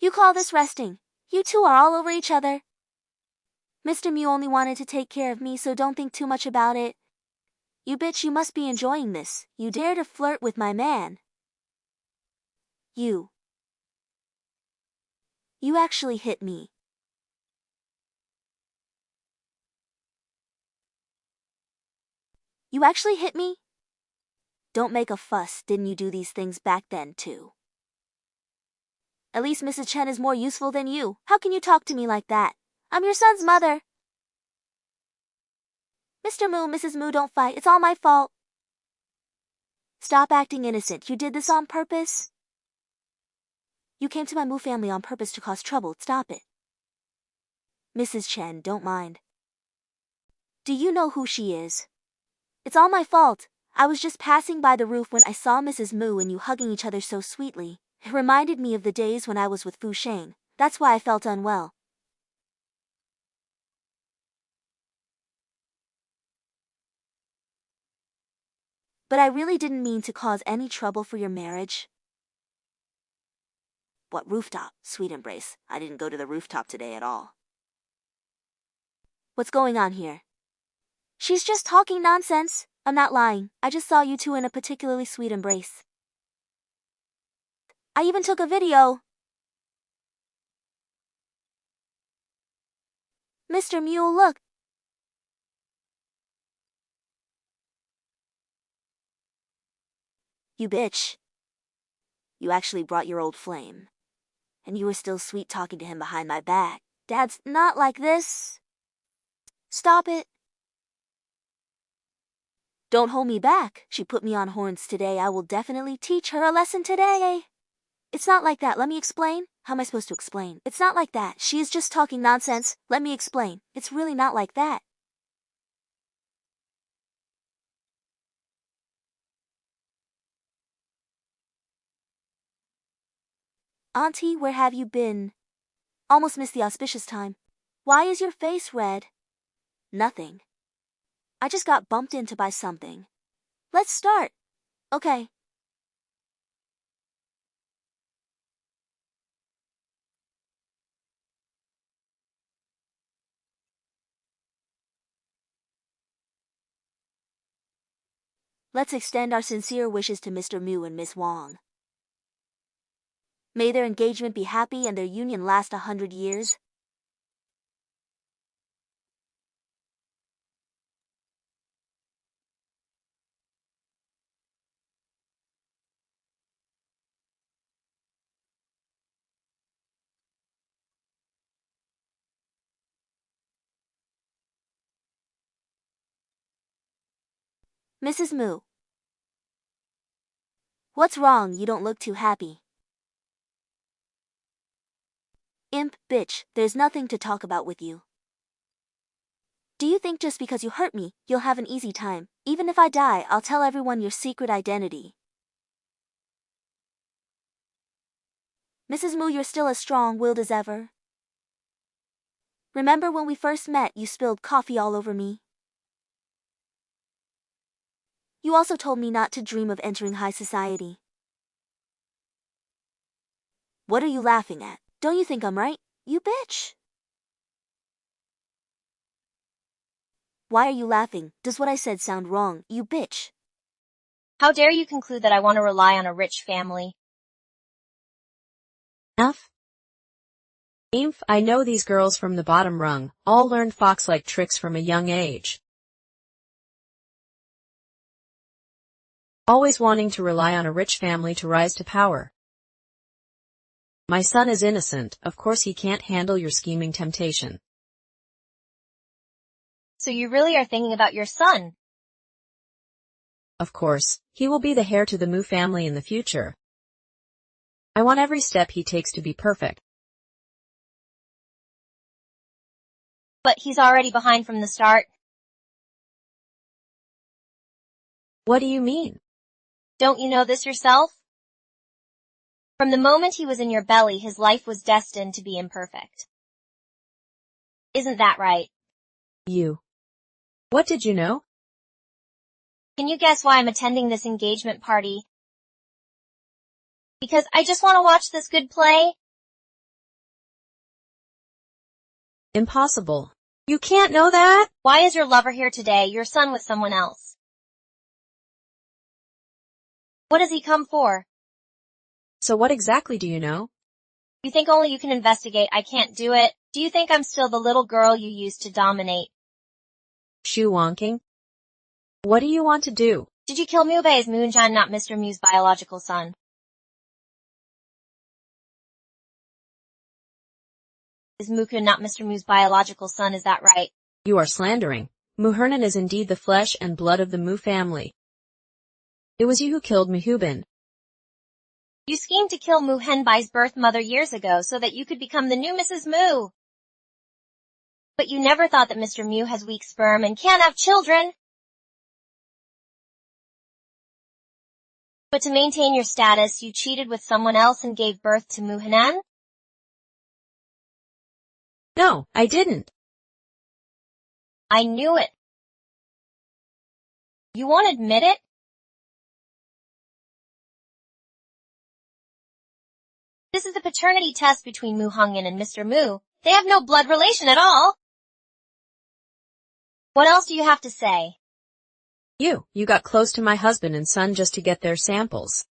You call this resting? You two are all over each other. Mr. Mew only wanted to take care of me, so don't think too much about it. You bitch, you must be enjoying this. You dare to flirt with my man. You actually hit me. You actually hit me? Don't make a fuss. Didn't you do these things back then too? At least Mrs. Chen is more useful than you. How can you talk to me like that? I'm your son's mother. Mr. Moo, Mrs. Moo, don't fight. It's all my fault. Stop acting innocent. You did this on purpose? You came to my Moo family on purpose to cause trouble. Stop it. Mrs. Chen, don't mind. Do you know who she is? It's all my fault. I was just passing by the roof when I saw Mrs. Moo and you hugging each other so sweetly. It reminded me of the days when I was with Fu Sheng. That's why I felt unwell. But I really didn't mean to cause any trouble for your marriage. What rooftop? Sweet embrace. I didn't go to the rooftop today at all. What's going on here? She's just talking nonsense. I'm not lying. I just saw you two in a particularly sweet embrace. I even took a video. Mr. Mule, look. You bitch. You actually brought your old flame. And you were still sweet talking to him behind my back. Dad's not like this. Stop it. Don't hold me back. She put me on horns today. I will definitely teach her a lesson today. It's not like that. Let me explain. How am I supposed to explain? It's not like that. She is just talking nonsense. Let me explain. It's really not like that. Auntie, where have you been? Almost missed the auspicious time. Why is your face red? Nothing. I just got bumped into by something. Let's start. Okay. Let's extend our sincere wishes to Mr. Mu and Miss Wong. May their engagement be happy and their union last 100 years. Mrs. Mu. What's wrong? You don't look too happy. Imp, bitch, there's nothing to talk about with you. Do you think just because you hurt me, you'll have an easy time? Even if I die, I'll tell everyone your secret identity. Mrs. Mu, you're still as strong-willed as ever. Remember when we first met, you spilled coffee all over me? You also told me not to dream of entering high society. What are you laughing at? Don't you think I'm right? You bitch! Why are you laughing? Does what I said sound wrong? You bitch! How dare you conclude that I want to rely on a rich family? F. Inf, I know these girls from the bottom rung, all learned fox-like tricks from a young age. Always wanting to rely on a rich family to rise to power. My son is innocent, of course he can't handle your scheming temptation. So you really are thinking about your son? Of course, he will be the heir to the Mu family in the future. I want every step he takes to be perfect. But he's already behind from the start. What do you mean? Don't you know this yourself? From the moment he was in your belly, his life was destined to be imperfect. Isn't that right? You. What did you know? Can you guess why I'm attending this engagement party? Because I just want to watch this good play. Impossible. You can't know that? Why is your lover here today, your son with someone else? What does he come for? So what exactly do you know? You think only you can investigate, I can't do it. Do you think I'm still the little girl you used to dominate? Shoe wonking? What do you want to do? Did you kill Mube's Moonshine, not Mr. Mu's biological son? Is Mukun not Mr. Mu's biological son, is that right? You are slandering. Muhernan is indeed the flesh and blood of the Mu family. It was you who killed Muhubin. You schemed to kill Mu Henbai's birth mother years ago so that you could become the new Mrs. Mu. But you never thought that Mr. Mu has weak sperm and can't have children. But to maintain your status, you cheated with someone else and gave birth to Mu Hanan? No, I didn't. I knew it. You won't admit it? This is the paternity test between Mu Hongyan and Mr. Mu. They have no blood relation at all. What else do you have to say? You got close to my husband and son just to get their samples.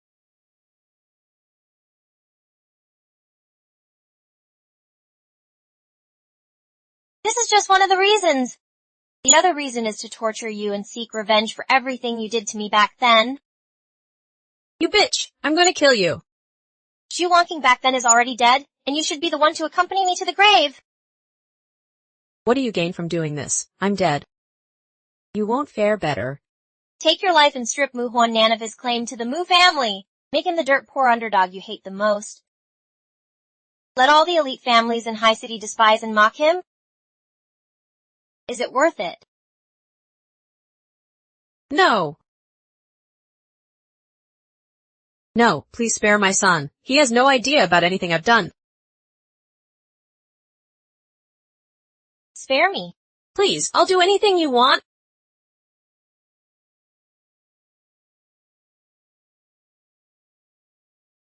This is just one of the reasons. The other reason is to torture you and seek revenge for everything you did to me back then. You bitch! I'm gonna kill you. Xu Wonking back then is already dead, and you should be the one to accompany me to the grave. What do you gain from doing this? I'm dead. You won't fare better. Take your life and strip Mu Huan of his claim to the Mu family. Make him the dirt poor underdog you hate the most. Let all the elite families in High City despise and mock him? Is it worth it? No. No, please spare my son. He has no idea about anything I've done. Spare me. Please, I'll do anything you want.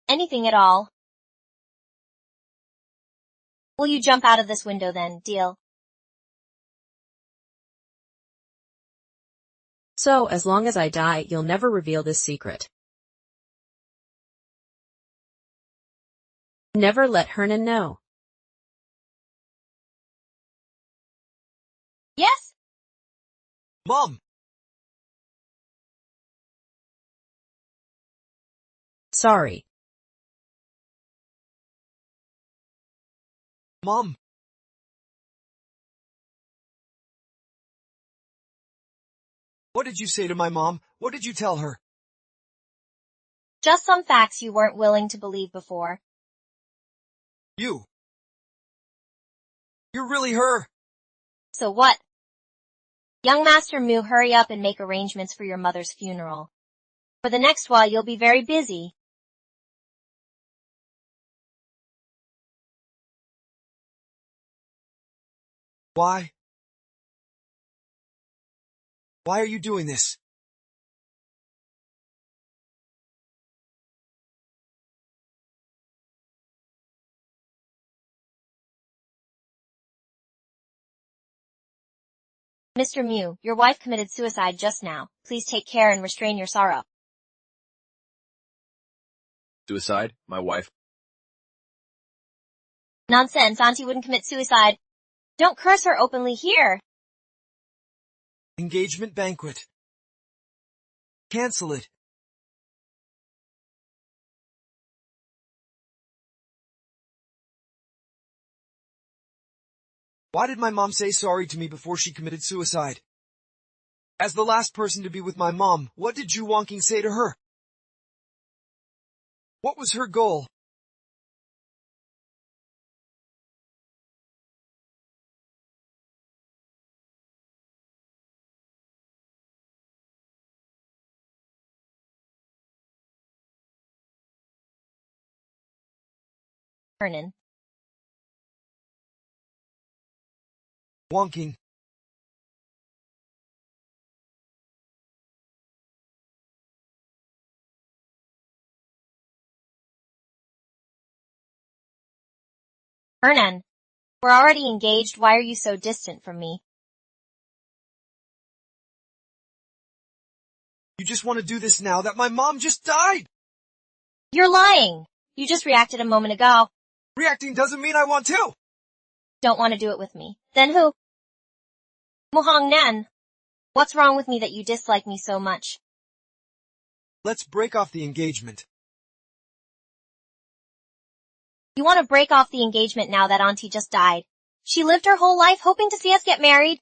Anything at all. Will you jump out of this window then, deal? So, as long as I die, you'll never reveal this secret. Never let Hernan know. Yes? Mom! Sorry. Mom! What did you say to my mom? What did you tell her? Just some facts you weren't willing to believe before. You're really her. So what? Young Master Mu, hurry up and make arrangements for your mother's funeral. For the next while you'll be very busy. Why? Why are you doing this? Mr. Mu, your wife committed suicide just now. Please take care and restrain your sorrow. Suicide? My wife? Nonsense, Auntie wouldn't commit suicide. Don't curse her openly here. Engagement banquet. Cancel it. Why did my mom say sorry to me before she committed suicide? As the last person to be with my mom, what did Ju Wonking say to her? What was her goal? Hernan. Wonking. Hernan, we're already engaged. Why are you so distant from me? You just want to do this now that my mom just died! You're lying. You just reacted a moment ago. Reacting doesn't mean I want to! Don't want to do it with me. Then who? Muhang Nan. What's wrong with me that you dislike me so much? Let's break off the engagement. You want to break off the engagement now that Auntie just died. She lived her whole life hoping to see us get married.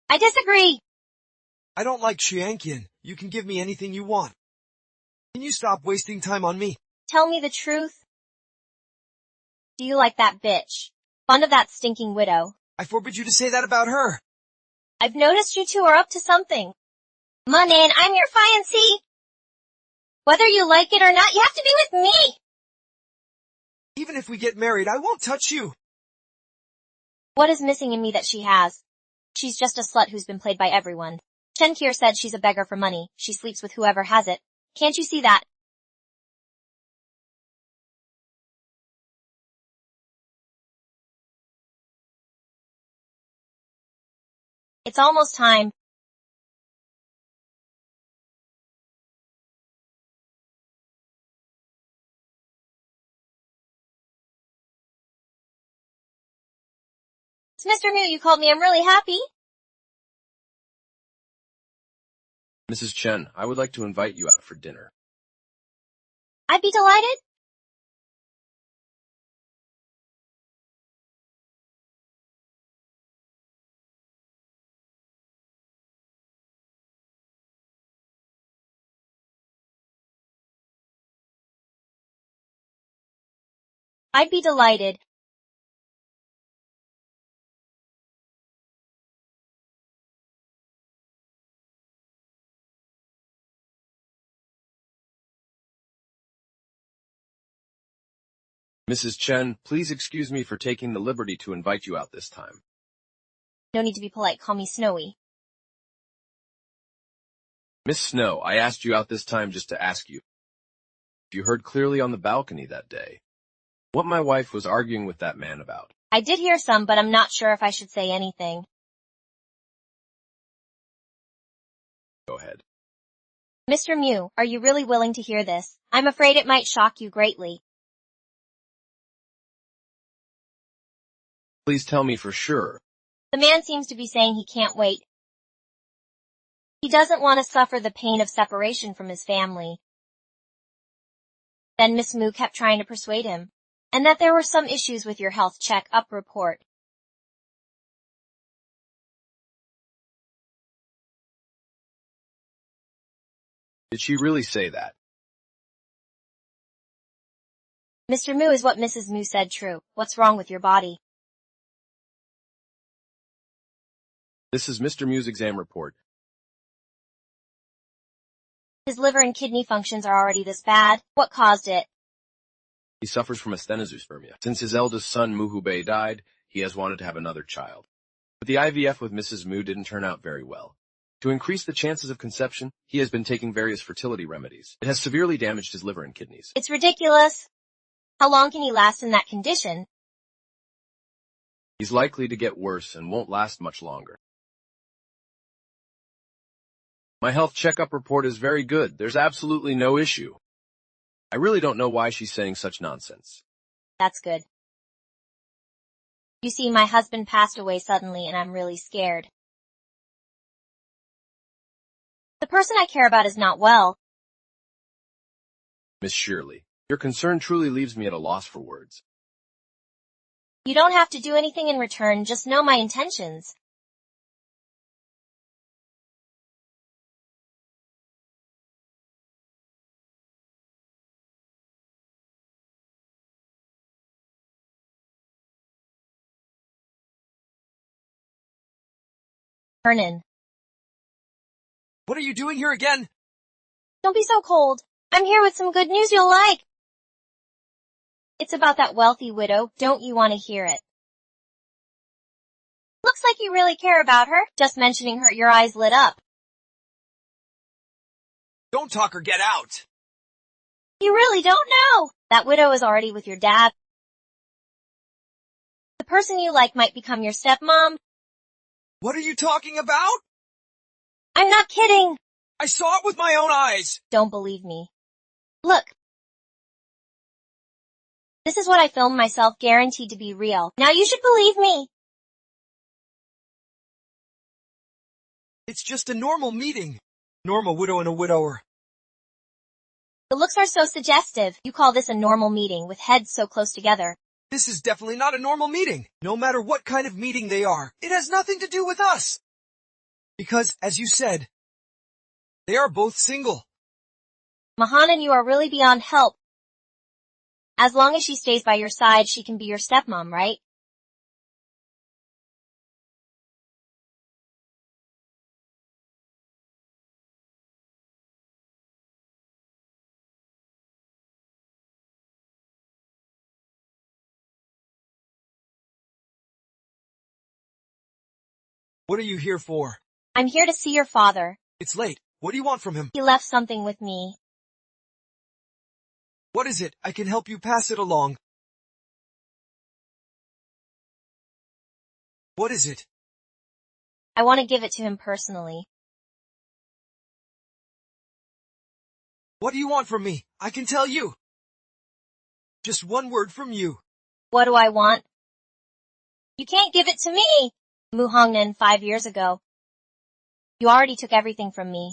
I disagree. I don't like Xiangqian. You can give me anything you want. Can you stop wasting time on me? Tell me the truth. Do you like that bitch? Fond of that stinking widow. I forbid you to say that about her. I've noticed you two are up to something. Manan, I'm your fiancé. Whether you like it or not, you have to be with me. Even if we get married, I won't touch you. What is missing in me that she has? She's just a slut who's been played by everyone. Chen Kier said she's a beggar for money. She sleeps with whoever has it. Can't you see that? It's almost time. It's Mr. Mu, you called me. I'm really happy. Mrs. Chen, I would like to invite you out for dinner. I'd be delighted. I'd be delighted. Mrs. Chen, please excuse me for taking the liberty to invite you out this time. No need to be polite. Call me Snowy. Miss Snow, I asked you out this time just to ask you if you heard clearly on the balcony that day what my wife was arguing with that man about. I did hear some, but I'm not sure if I should say anything. Go ahead. Mr. Mu, are you really willing to hear this? I'm afraid it might shock you greatly. Please tell me for sure. The man seems to be saying he can't wait. He doesn't want to suffer the pain of separation from his family. Then Miss Mu kept trying to persuade him, and that there were some issues with your health check-up report. Did she really say that? Mr. Mu, is what Mrs. Mu said true? What's wrong with your body? This is Mr. Mu's exam report. His liver and kidney functions are already this bad. What caused it? He suffers from asthenospermia. Since his eldest son, Muhubei, died, he has wanted to have another child. But the IVF with Mrs. Mu didn't turn out very well. To increase the chances of conception, he has been taking various fertility remedies. It has severely damaged his liver and kidneys. It's ridiculous. How long can he last in that condition? He's likely to get worse and won't last much longer. My health checkup report is very good. There's absolutely no issue. I really don't know why she's saying such nonsense. That's good. You see, my husband passed away suddenly and I'm really scared. The person I care about is not well. Miss Shirley, your concern truly leaves me at a loss for words. You don't have to do anything in return, just know my intentions. Hernan. What are you doing here again? Don't be so cold. I'm here with some good news you'll like. It's about that wealthy widow. Don't you want to hear it? Looks like you really care about her. Just mentioning her, your eyes lit up. Don't talk or get out. You really don't know. That widow is already with your dad. person you like might become your stepmom. What are you talking about? I'm not kidding. I saw it with my own eyes. Don't believe me. Look. This is what I filmed myself, guaranteed to be real. Now you should believe me. It's just a normal meeting. Normal widow and a widower. The looks are so suggestive. You call this a normal meeting with heads so close together. This is definitely not a normal meeting. No matter what kind of meeting they are, it has nothing to do with us. Because, as you said, they are both single. Mahanan, you are really beyond help. As long as she stays by your side, she can be your stepmom, right? What are you here for? I'm here to see your father. It's late. What do you want from him? He left something with me. What is it? I can help you pass it along. What is it? I want to give it to him personally. What do you want from me? I can tell you. Just one word from you. What do I want? You can't give it to me! Muhongnan 5 years ago. You already took everything from me.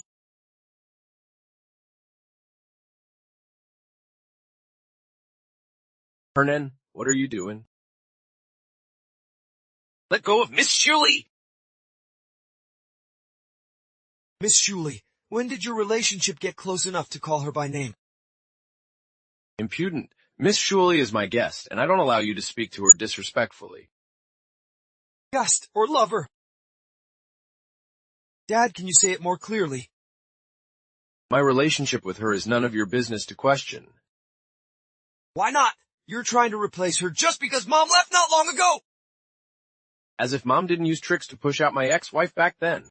Hernan, what are you doing? Let go of Miss Shuley! Miss Shuley, when did your relationship get close enough to call her by name? Impudent. Miss Shuley is my guest, and I don't allow you to speak to her disrespectfully. Guest or lover? Dad, can you say it more clearly? My relationship with her is none of your business to question. Why not? You're trying to replace her just because Mom left not long ago! As if Mom didn't use tricks to push out my ex-wife back then.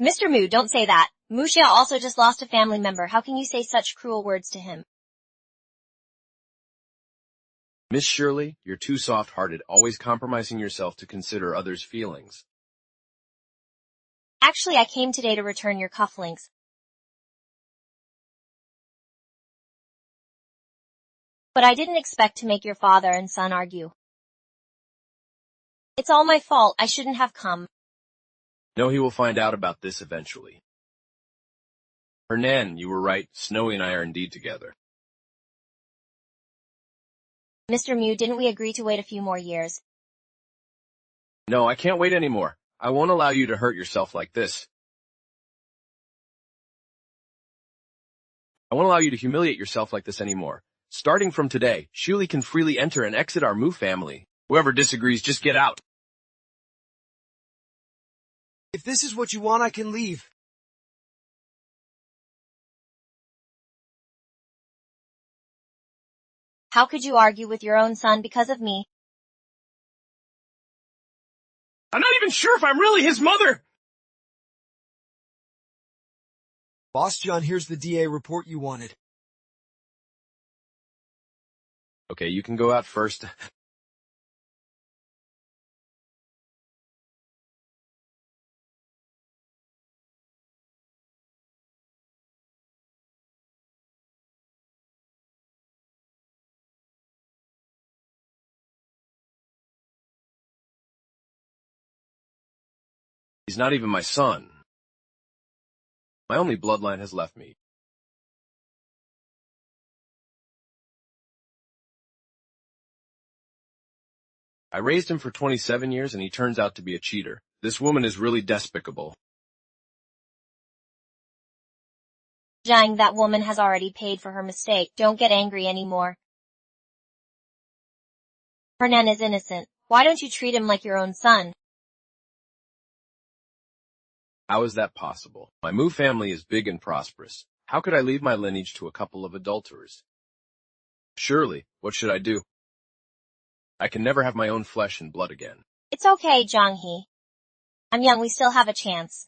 Mr. Mu, don't say that. Muxia also just lost a family member. How can you say such cruel words to him? Miss Shirley, you're too soft-hearted, always compromising yourself to consider others' feelings. Actually, I came today to return your cufflinks. But I didn't expect to make your father and son argue. It's all my fault. I shouldn't have come. No, he will find out about this eventually. Hernan, you were right. Snowy and I are indeed together. Mr. Mu, didn't we agree to wait a few more years? No, I can't wait anymore. I won't allow you to hurt yourself like this. I won't allow you to humiliate yourself like this anymore. Starting from today, Shuli can freely enter and exit our Mu family. Whoever disagrees, just get out. If this is what you want, I can leave. How could you argue with your own son because of me? I'm not even sure if I'm really his mother! Boss John, here's the DA report you wanted. Okay, you can go out first. He's not even my son. My only bloodline has left me. I raised him for 27 years and he turns out to be a cheater. This woman is really despicable. Zhang, that woman has already paid for her mistake. Don't get angry anymore. Hernan is innocent. Why don't you treat him like your own son? How is that possible? My Mu family is big and prosperous. How could I leave my lineage to a couple of adulterers? Surely, what should I do? I can never have my own flesh and blood again. It's okay, Zhang He. I'm young, we still have a chance.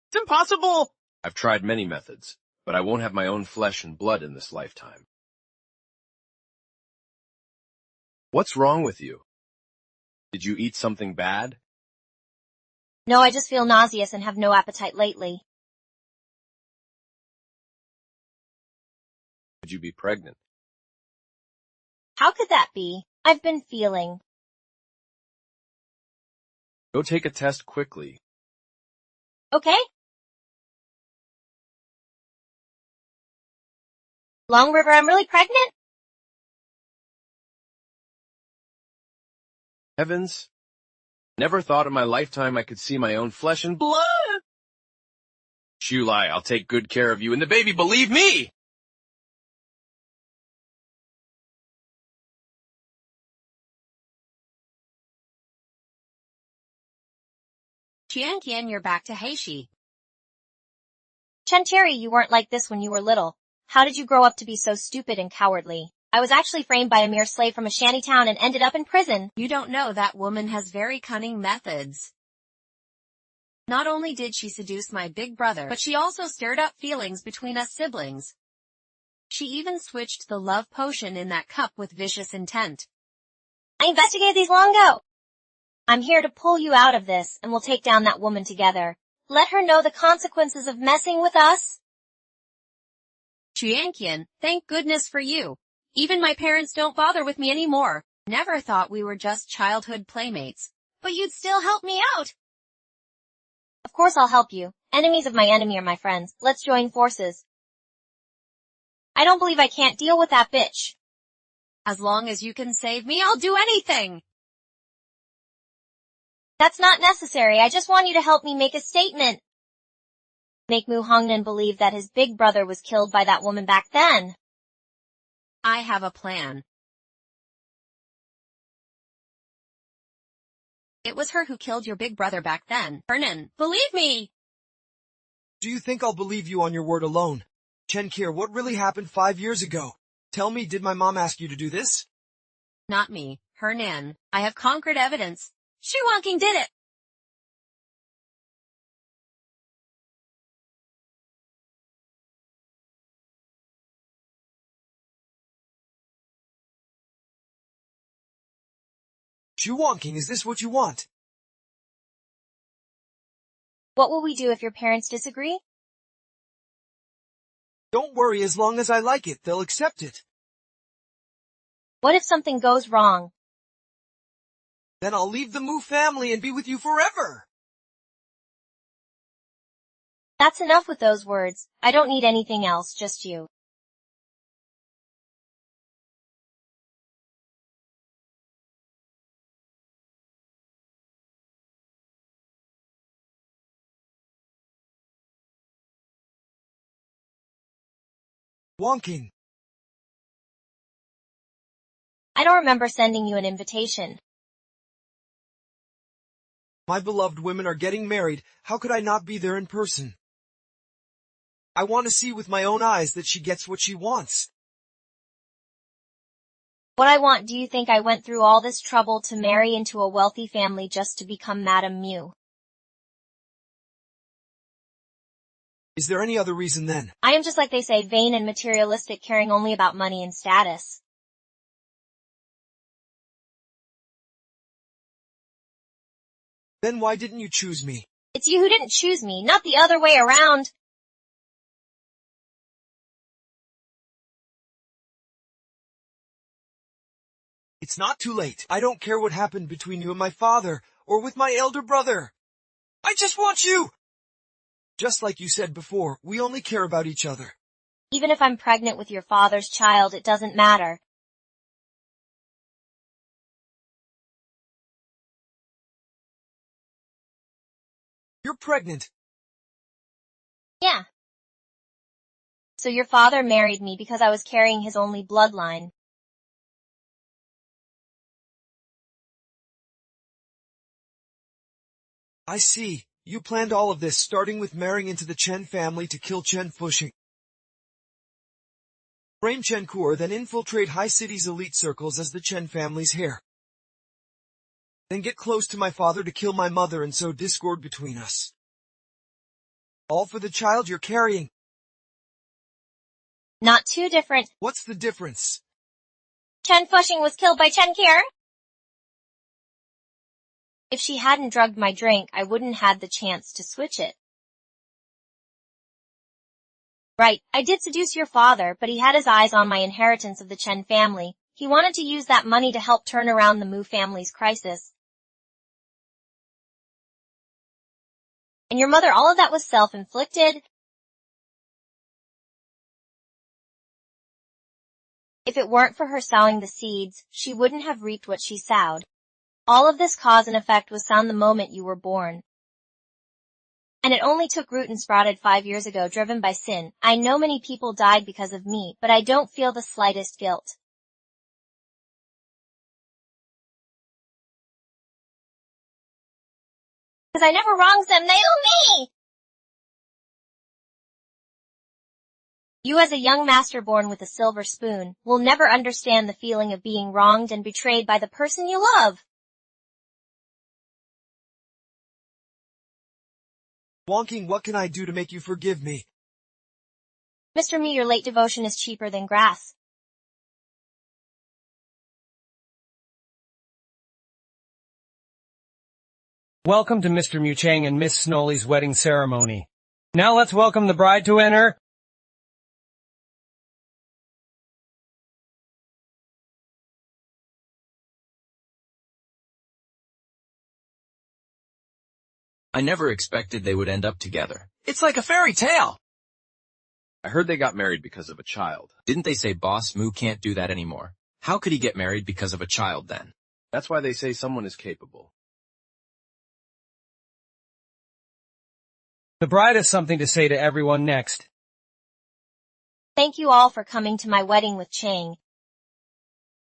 It's impossible! I've tried many methods, but I won't have my own flesh and blood in this lifetime. What's wrong with you? Did you eat something bad? No, I just feel nauseous and have no appetite lately. Could you be pregnant? How could that be? I've been feeling. Go take a test quickly. Okay? Long River, I'm really pregnant? Heavens! Never thought in my lifetime I could see my own flesh and blood! Shulai, I'll take good care of you and the baby, believe me! Qianqian, you're back to Heishi. Chen-Cherry, you weren't like this when you were little. How did you grow up to be so stupid and cowardly? I was actually framed by a mere slave from a shantytown and ended up in prison. You don't know that woman has very cunning methods. Not only did she seduce my big brother, but she also stirred up feelings between us siblings. She even switched the love potion in that cup with vicious intent. I investigated these long ago. I'm here to pull you out of this, and we'll take down that woman together. Let her know the consequences of messing with us. Qianqian, thank goodness for you. Even my parents don't bother with me anymore. Never thought we were just childhood playmates. But you'd still help me out. Of course I'll help you. Enemies of my enemy are my friends. Let's join forces. I don't believe I can't deal with that bitch. As long as you can save me, I'll do anything. That's not necessary. I just want you to help me make a statement. Make Mu Hongnan believe that his big brother was killed by that woman back then. I have a plan. It was her who killed your big brother back then. Hernan, believe me! Do you think I'll believe you on your word alone? Chen-Kir, what really happened 5 years ago? Tell me, did my mom ask you to do this? Not me, Hernan. I have concrete evidence. Xu Wanqing did it! Xu Wanqing, is this what you want? What will we do if your parents disagree? Don't worry, as long as I like it, they'll accept it. What if something goes wrong? Then I'll leave the Mu family and be with you forever. That's enough with those words. I don't need anything else, just you. Wanqing. I don't remember sending you an invitation. My beloved women are getting married. How could I not be there in person? I want to see with my own eyes that she gets what she wants. What I want, do you think I went through all this trouble to marry into a wealthy family just to become Madame Mu? Is there any other reason then? I am just like they say, vain and materialistic, caring only about money and status. Then why didn't you choose me? It's you who didn't choose me, not the other way around. It's not too late. I don't care what happened between you and my father, or with my elder brother. I just want you! Just like you said before, we only care about each other. Even if I'm pregnant with your father's child, it doesn't matter. You're pregnant. Yeah. So your father married me because I was carrying his only bloodline. I see. You planned all of this, starting with marrying into the Chen family to kill Chen Fuxing. Frame Chen Kur, then infiltrate high cities' elite circles as the Chen family's heir. Then get close to my father to kill my mother and sow discord between us. All for the child you're carrying. Not too different. What's the difference? Chen Fushing was killed by Chen Kier. If she hadn't drugged my drink, I wouldn't had the chance to switch it. Right, I did seduce your father, but he had his eyes on my inheritance of the Chen family. He wanted to use that money to help turn around the Mu family's crisis. And your mother, all of that was self-inflicted. If it weren't for her sowing the seeds, she wouldn't have reaped what she sowed. All of this cause and effect was sown the moment you were born. And it only took root and sprouted 5 years ago, driven by sin. I know many people died because of me, but I don't feel the slightest guilt. Because I never wronged them, they owe me! You as a young master born with a silver spoon, will never understand the feeling of being wronged and betrayed by the person you love. Wonking, what can I do to make you forgive me? Mr. Me, your late devotion is cheaper than grass. Welcome to Mr. Mu Chang and Miss Snowley's wedding ceremony. Now let's welcome the bride to enter. I never expected they would end up together. It's like a fairy tale. I heard they got married because of a child. Didn't they say Boss Mu can't do that anymore? How could he get married because of a child then? That's why they say someone is capable. The bride has something to say to everyone next. Thank you all for coming to my wedding with Chang.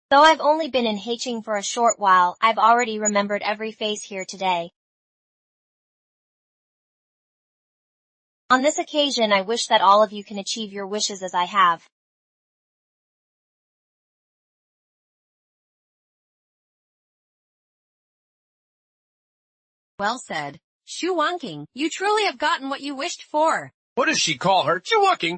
Though I've only been in Haicheng for a short while, I've already remembered every face here today. On this occasion, I wish that all of you can achieve your wishes as I have. Well said. Shu Wanking, you truly have gotten what you wished for. What does she call her? Chiwucking.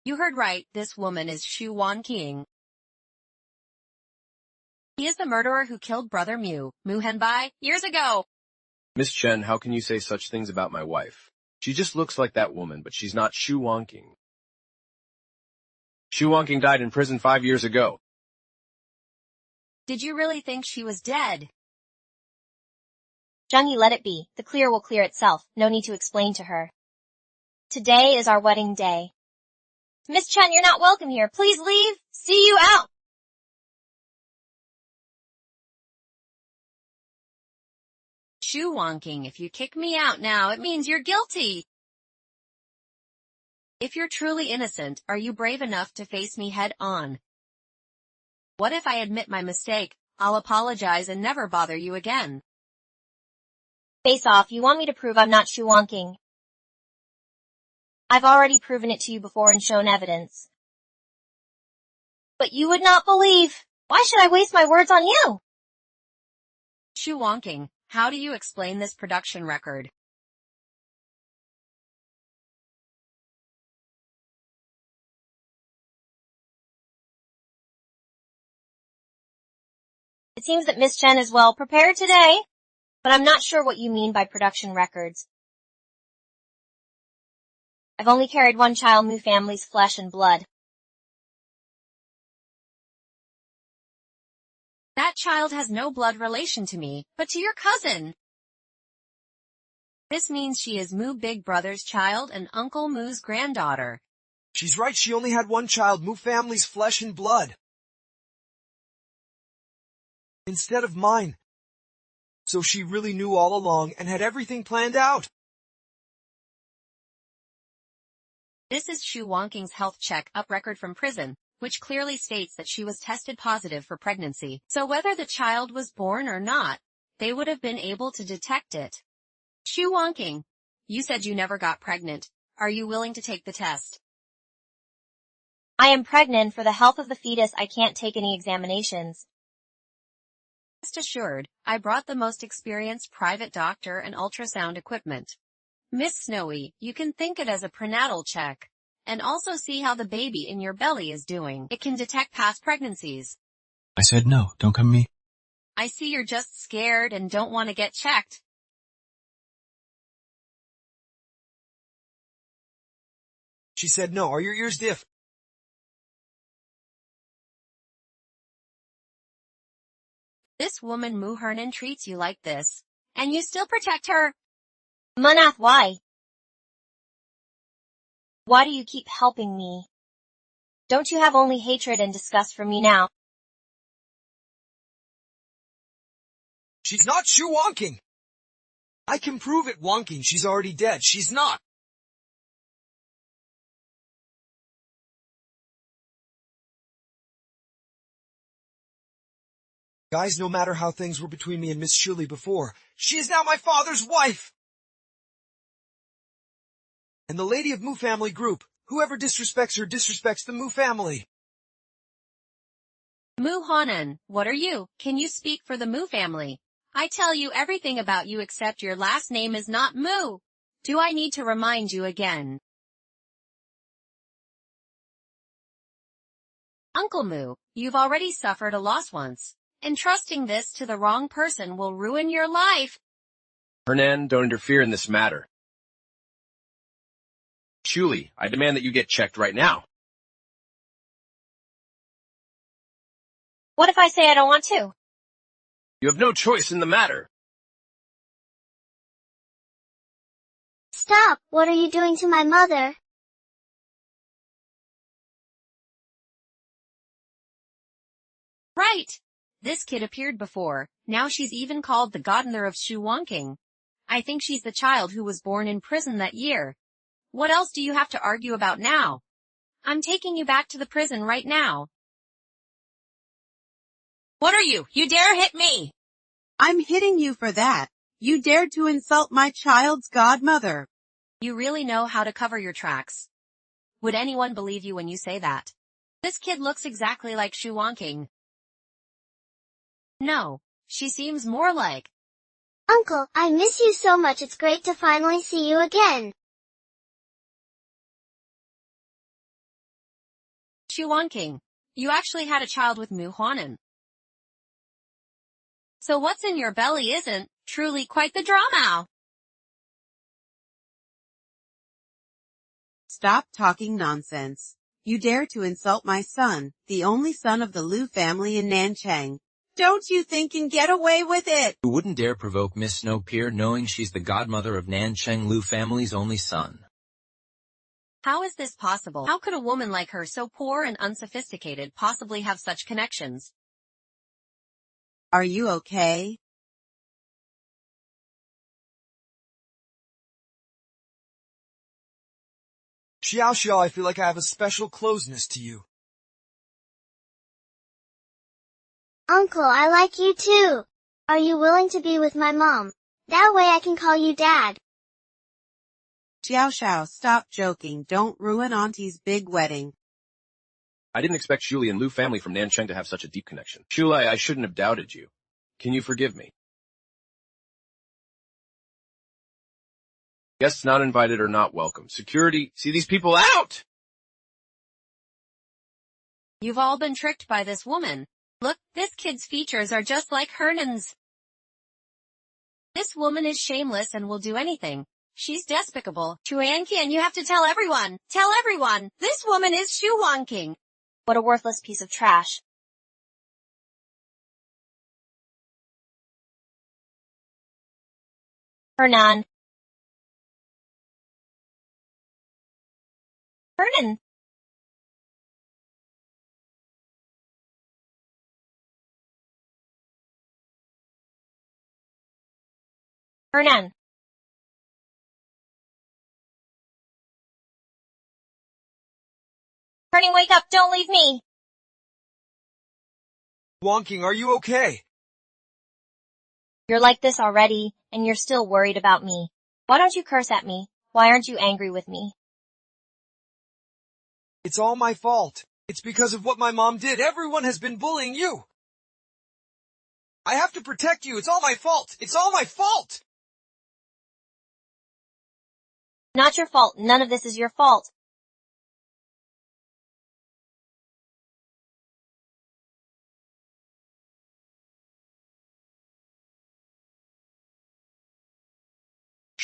You heard right, this woman is Shu Wanking. He is the murderer who killed Brother Mu Henbai, years ago. Miss Chen, how can you say such things about my wife? She just looks like that woman, but she's not Shu Wanking. Shu Wanking died in prison 5 years ago. Did you really think she was dead? Zhengyi, let it be. The clear will clear itself. No need to explain to her. Today is our wedding day. Miss Chen, you're not welcome here. Please leave. See you out. Shu Wanking, if you kick me out now, it means you're guilty. If you're truly innocent, are you brave enough to face me head on? What if I admit my mistake? I'll apologize and never bother you again. Face off, you want me to prove I'm not Shu Wanking? I've already proven it to you before and shown evidence. But you would not believe. Why should I waste my words on you? Shu Wanking, how do you explain this production record? It seems that Miss Chen is well prepared today, but I'm not sure what you mean by production records. I've only carried one child, Mu family's flesh and blood. That child has no blood relation to me, but to your cousin. This means she is Mu Big Brother's child and Uncle Mu's granddaughter. She's right, she only had one child, Mu family's flesh and blood. Instead of mine. So she really knew all along and had everything planned out. This is Shu Wanking's health check-up record from prison, which clearly states that she was tested positive for pregnancy. So whether the child was born or not, they would have been able to detect it. Shu Wanking, you said you never got pregnant. Are you willing to take the test? I am pregnant. For the health of the fetus, I can't take any examinations. Rest assured, I brought the most experienced private doctor and ultrasound equipment. Miss Snowy, you can think it as a prenatal check. and also see how the baby in your belly is doing. It can detect past pregnancies. I said no, don't come me. I see you're just scared and don't want to get checked. She said no. Are your ears deaf? This woman Mu Hernan treats you like this, and you still protect her. Manath, why? Why do you keep helping me? Don't you have only hatred and disgust for me now? She's not wonking. I can prove it wonking. She's already dead. She's not. Guys, no matter how things were between me and Miss Shuli before, she is now my father's wife! And the lady of Mu family group, whoever disrespects her disrespects the Mu family. Mu Hernan, what are you? Can you speak for the Mu family? I tell you everything about you except your last name is not Mu. Do I need to remind you again? Uncle Mu, you've already suffered a loss once. Entrusting this to the wrong person will ruin your life. Hernan, don't interfere in this matter. Shuli, I demand that you get checked right now. What if I say I don't want to? You have no choice in the matter. Stop! What are you doing to my mother? Right. This kid appeared before, now she's even called the godmother of Shu Wonking. I think she's the child who was born in prison that year. What else do you have to argue about now? I'm taking you back to the prison right now. What are you? You dare hit me! I'm hitting you for that. You dared to insult my child's godmother. You really know how to cover your tracks. Would anyone believe you when you say that? This kid looks exactly like Shu Wonking. No, she seems more like... Uncle, I miss you so much. It's great to finally see you again. Shu Wonking, you actually had a child with Mu Hernan. So what's in your belly isn't truly quite the drama. Stop talking nonsense. You dare to insult my son, the only son of the Lu family in Nanchang. Don't you think you can get away with it? Who wouldn't dare provoke Miss Snowpiercer knowing she's the godmother of Nanchang Lu family's only son? How is this possible? How could a woman like her, so poor and unsophisticated, possibly have such connections? Are you okay? Xiao Xiao, I feel like I have a special closeness to you. Uncle, I like you too. Are you willing to be with my mom? That way I can call you Dad. Xiao Xiao, stop joking. Don't ruin Auntie's big wedding. I didn't expect Shuli and Lu family from Nanchang to have such a deep connection. Shuli, I shouldn't have doubted you. Can you forgive me? Guests not invited are not welcome. Security, see these people out! You've all been tricked by this woman. Look, this kid's features are just like Hernan's. This woman is shameless and will do anything. She's despicable. Chuanqian, you have to tell everyone. Tell everyone. This woman is Shu Wonking. What a worthless piece of trash. Hernan. Hernan. Hernan. Hernan, wake up, don't leave me! Wonking, are you okay? You're like this already, and you're still worried about me. Why don't you curse at me? Why aren't you angry with me? It's all my fault. It's because of what my mom did. Everyone has been bullying you. I have to protect you. It's all my fault. It's all my fault! Not your fault. None of this is your fault.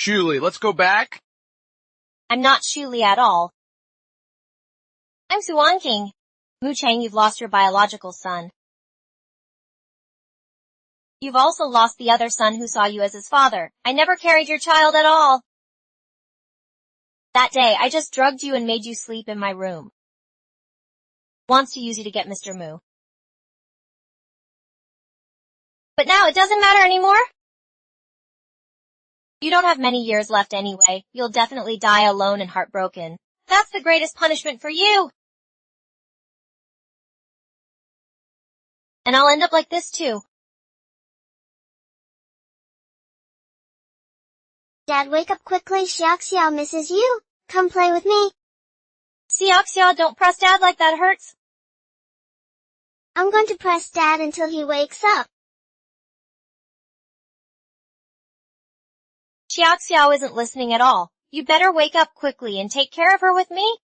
Shuli, let's go back. I'm not Shuli at all. I'm Suan King. Mu Chang, you've lost your biological son. You've also lost the other son who saw you as his father. I never carried your child at all. That day, I just drugged you and made you sleep in my room. Wants to use you to get Mr. Mu. But now it doesn't matter anymore? You don't have many years left anyway. You'll definitely die alone and heartbroken. That's the greatest punishment for you. And I'll end up like this too. Dad, wake up quickly. Xiaoxiao misses you. Come play with me. Xiaoxiao, don't press Dad like that hurts. I'm going to press Dad until he wakes up. Xiaoxiao isn't listening at all. You better wake up quickly and take care of her with me.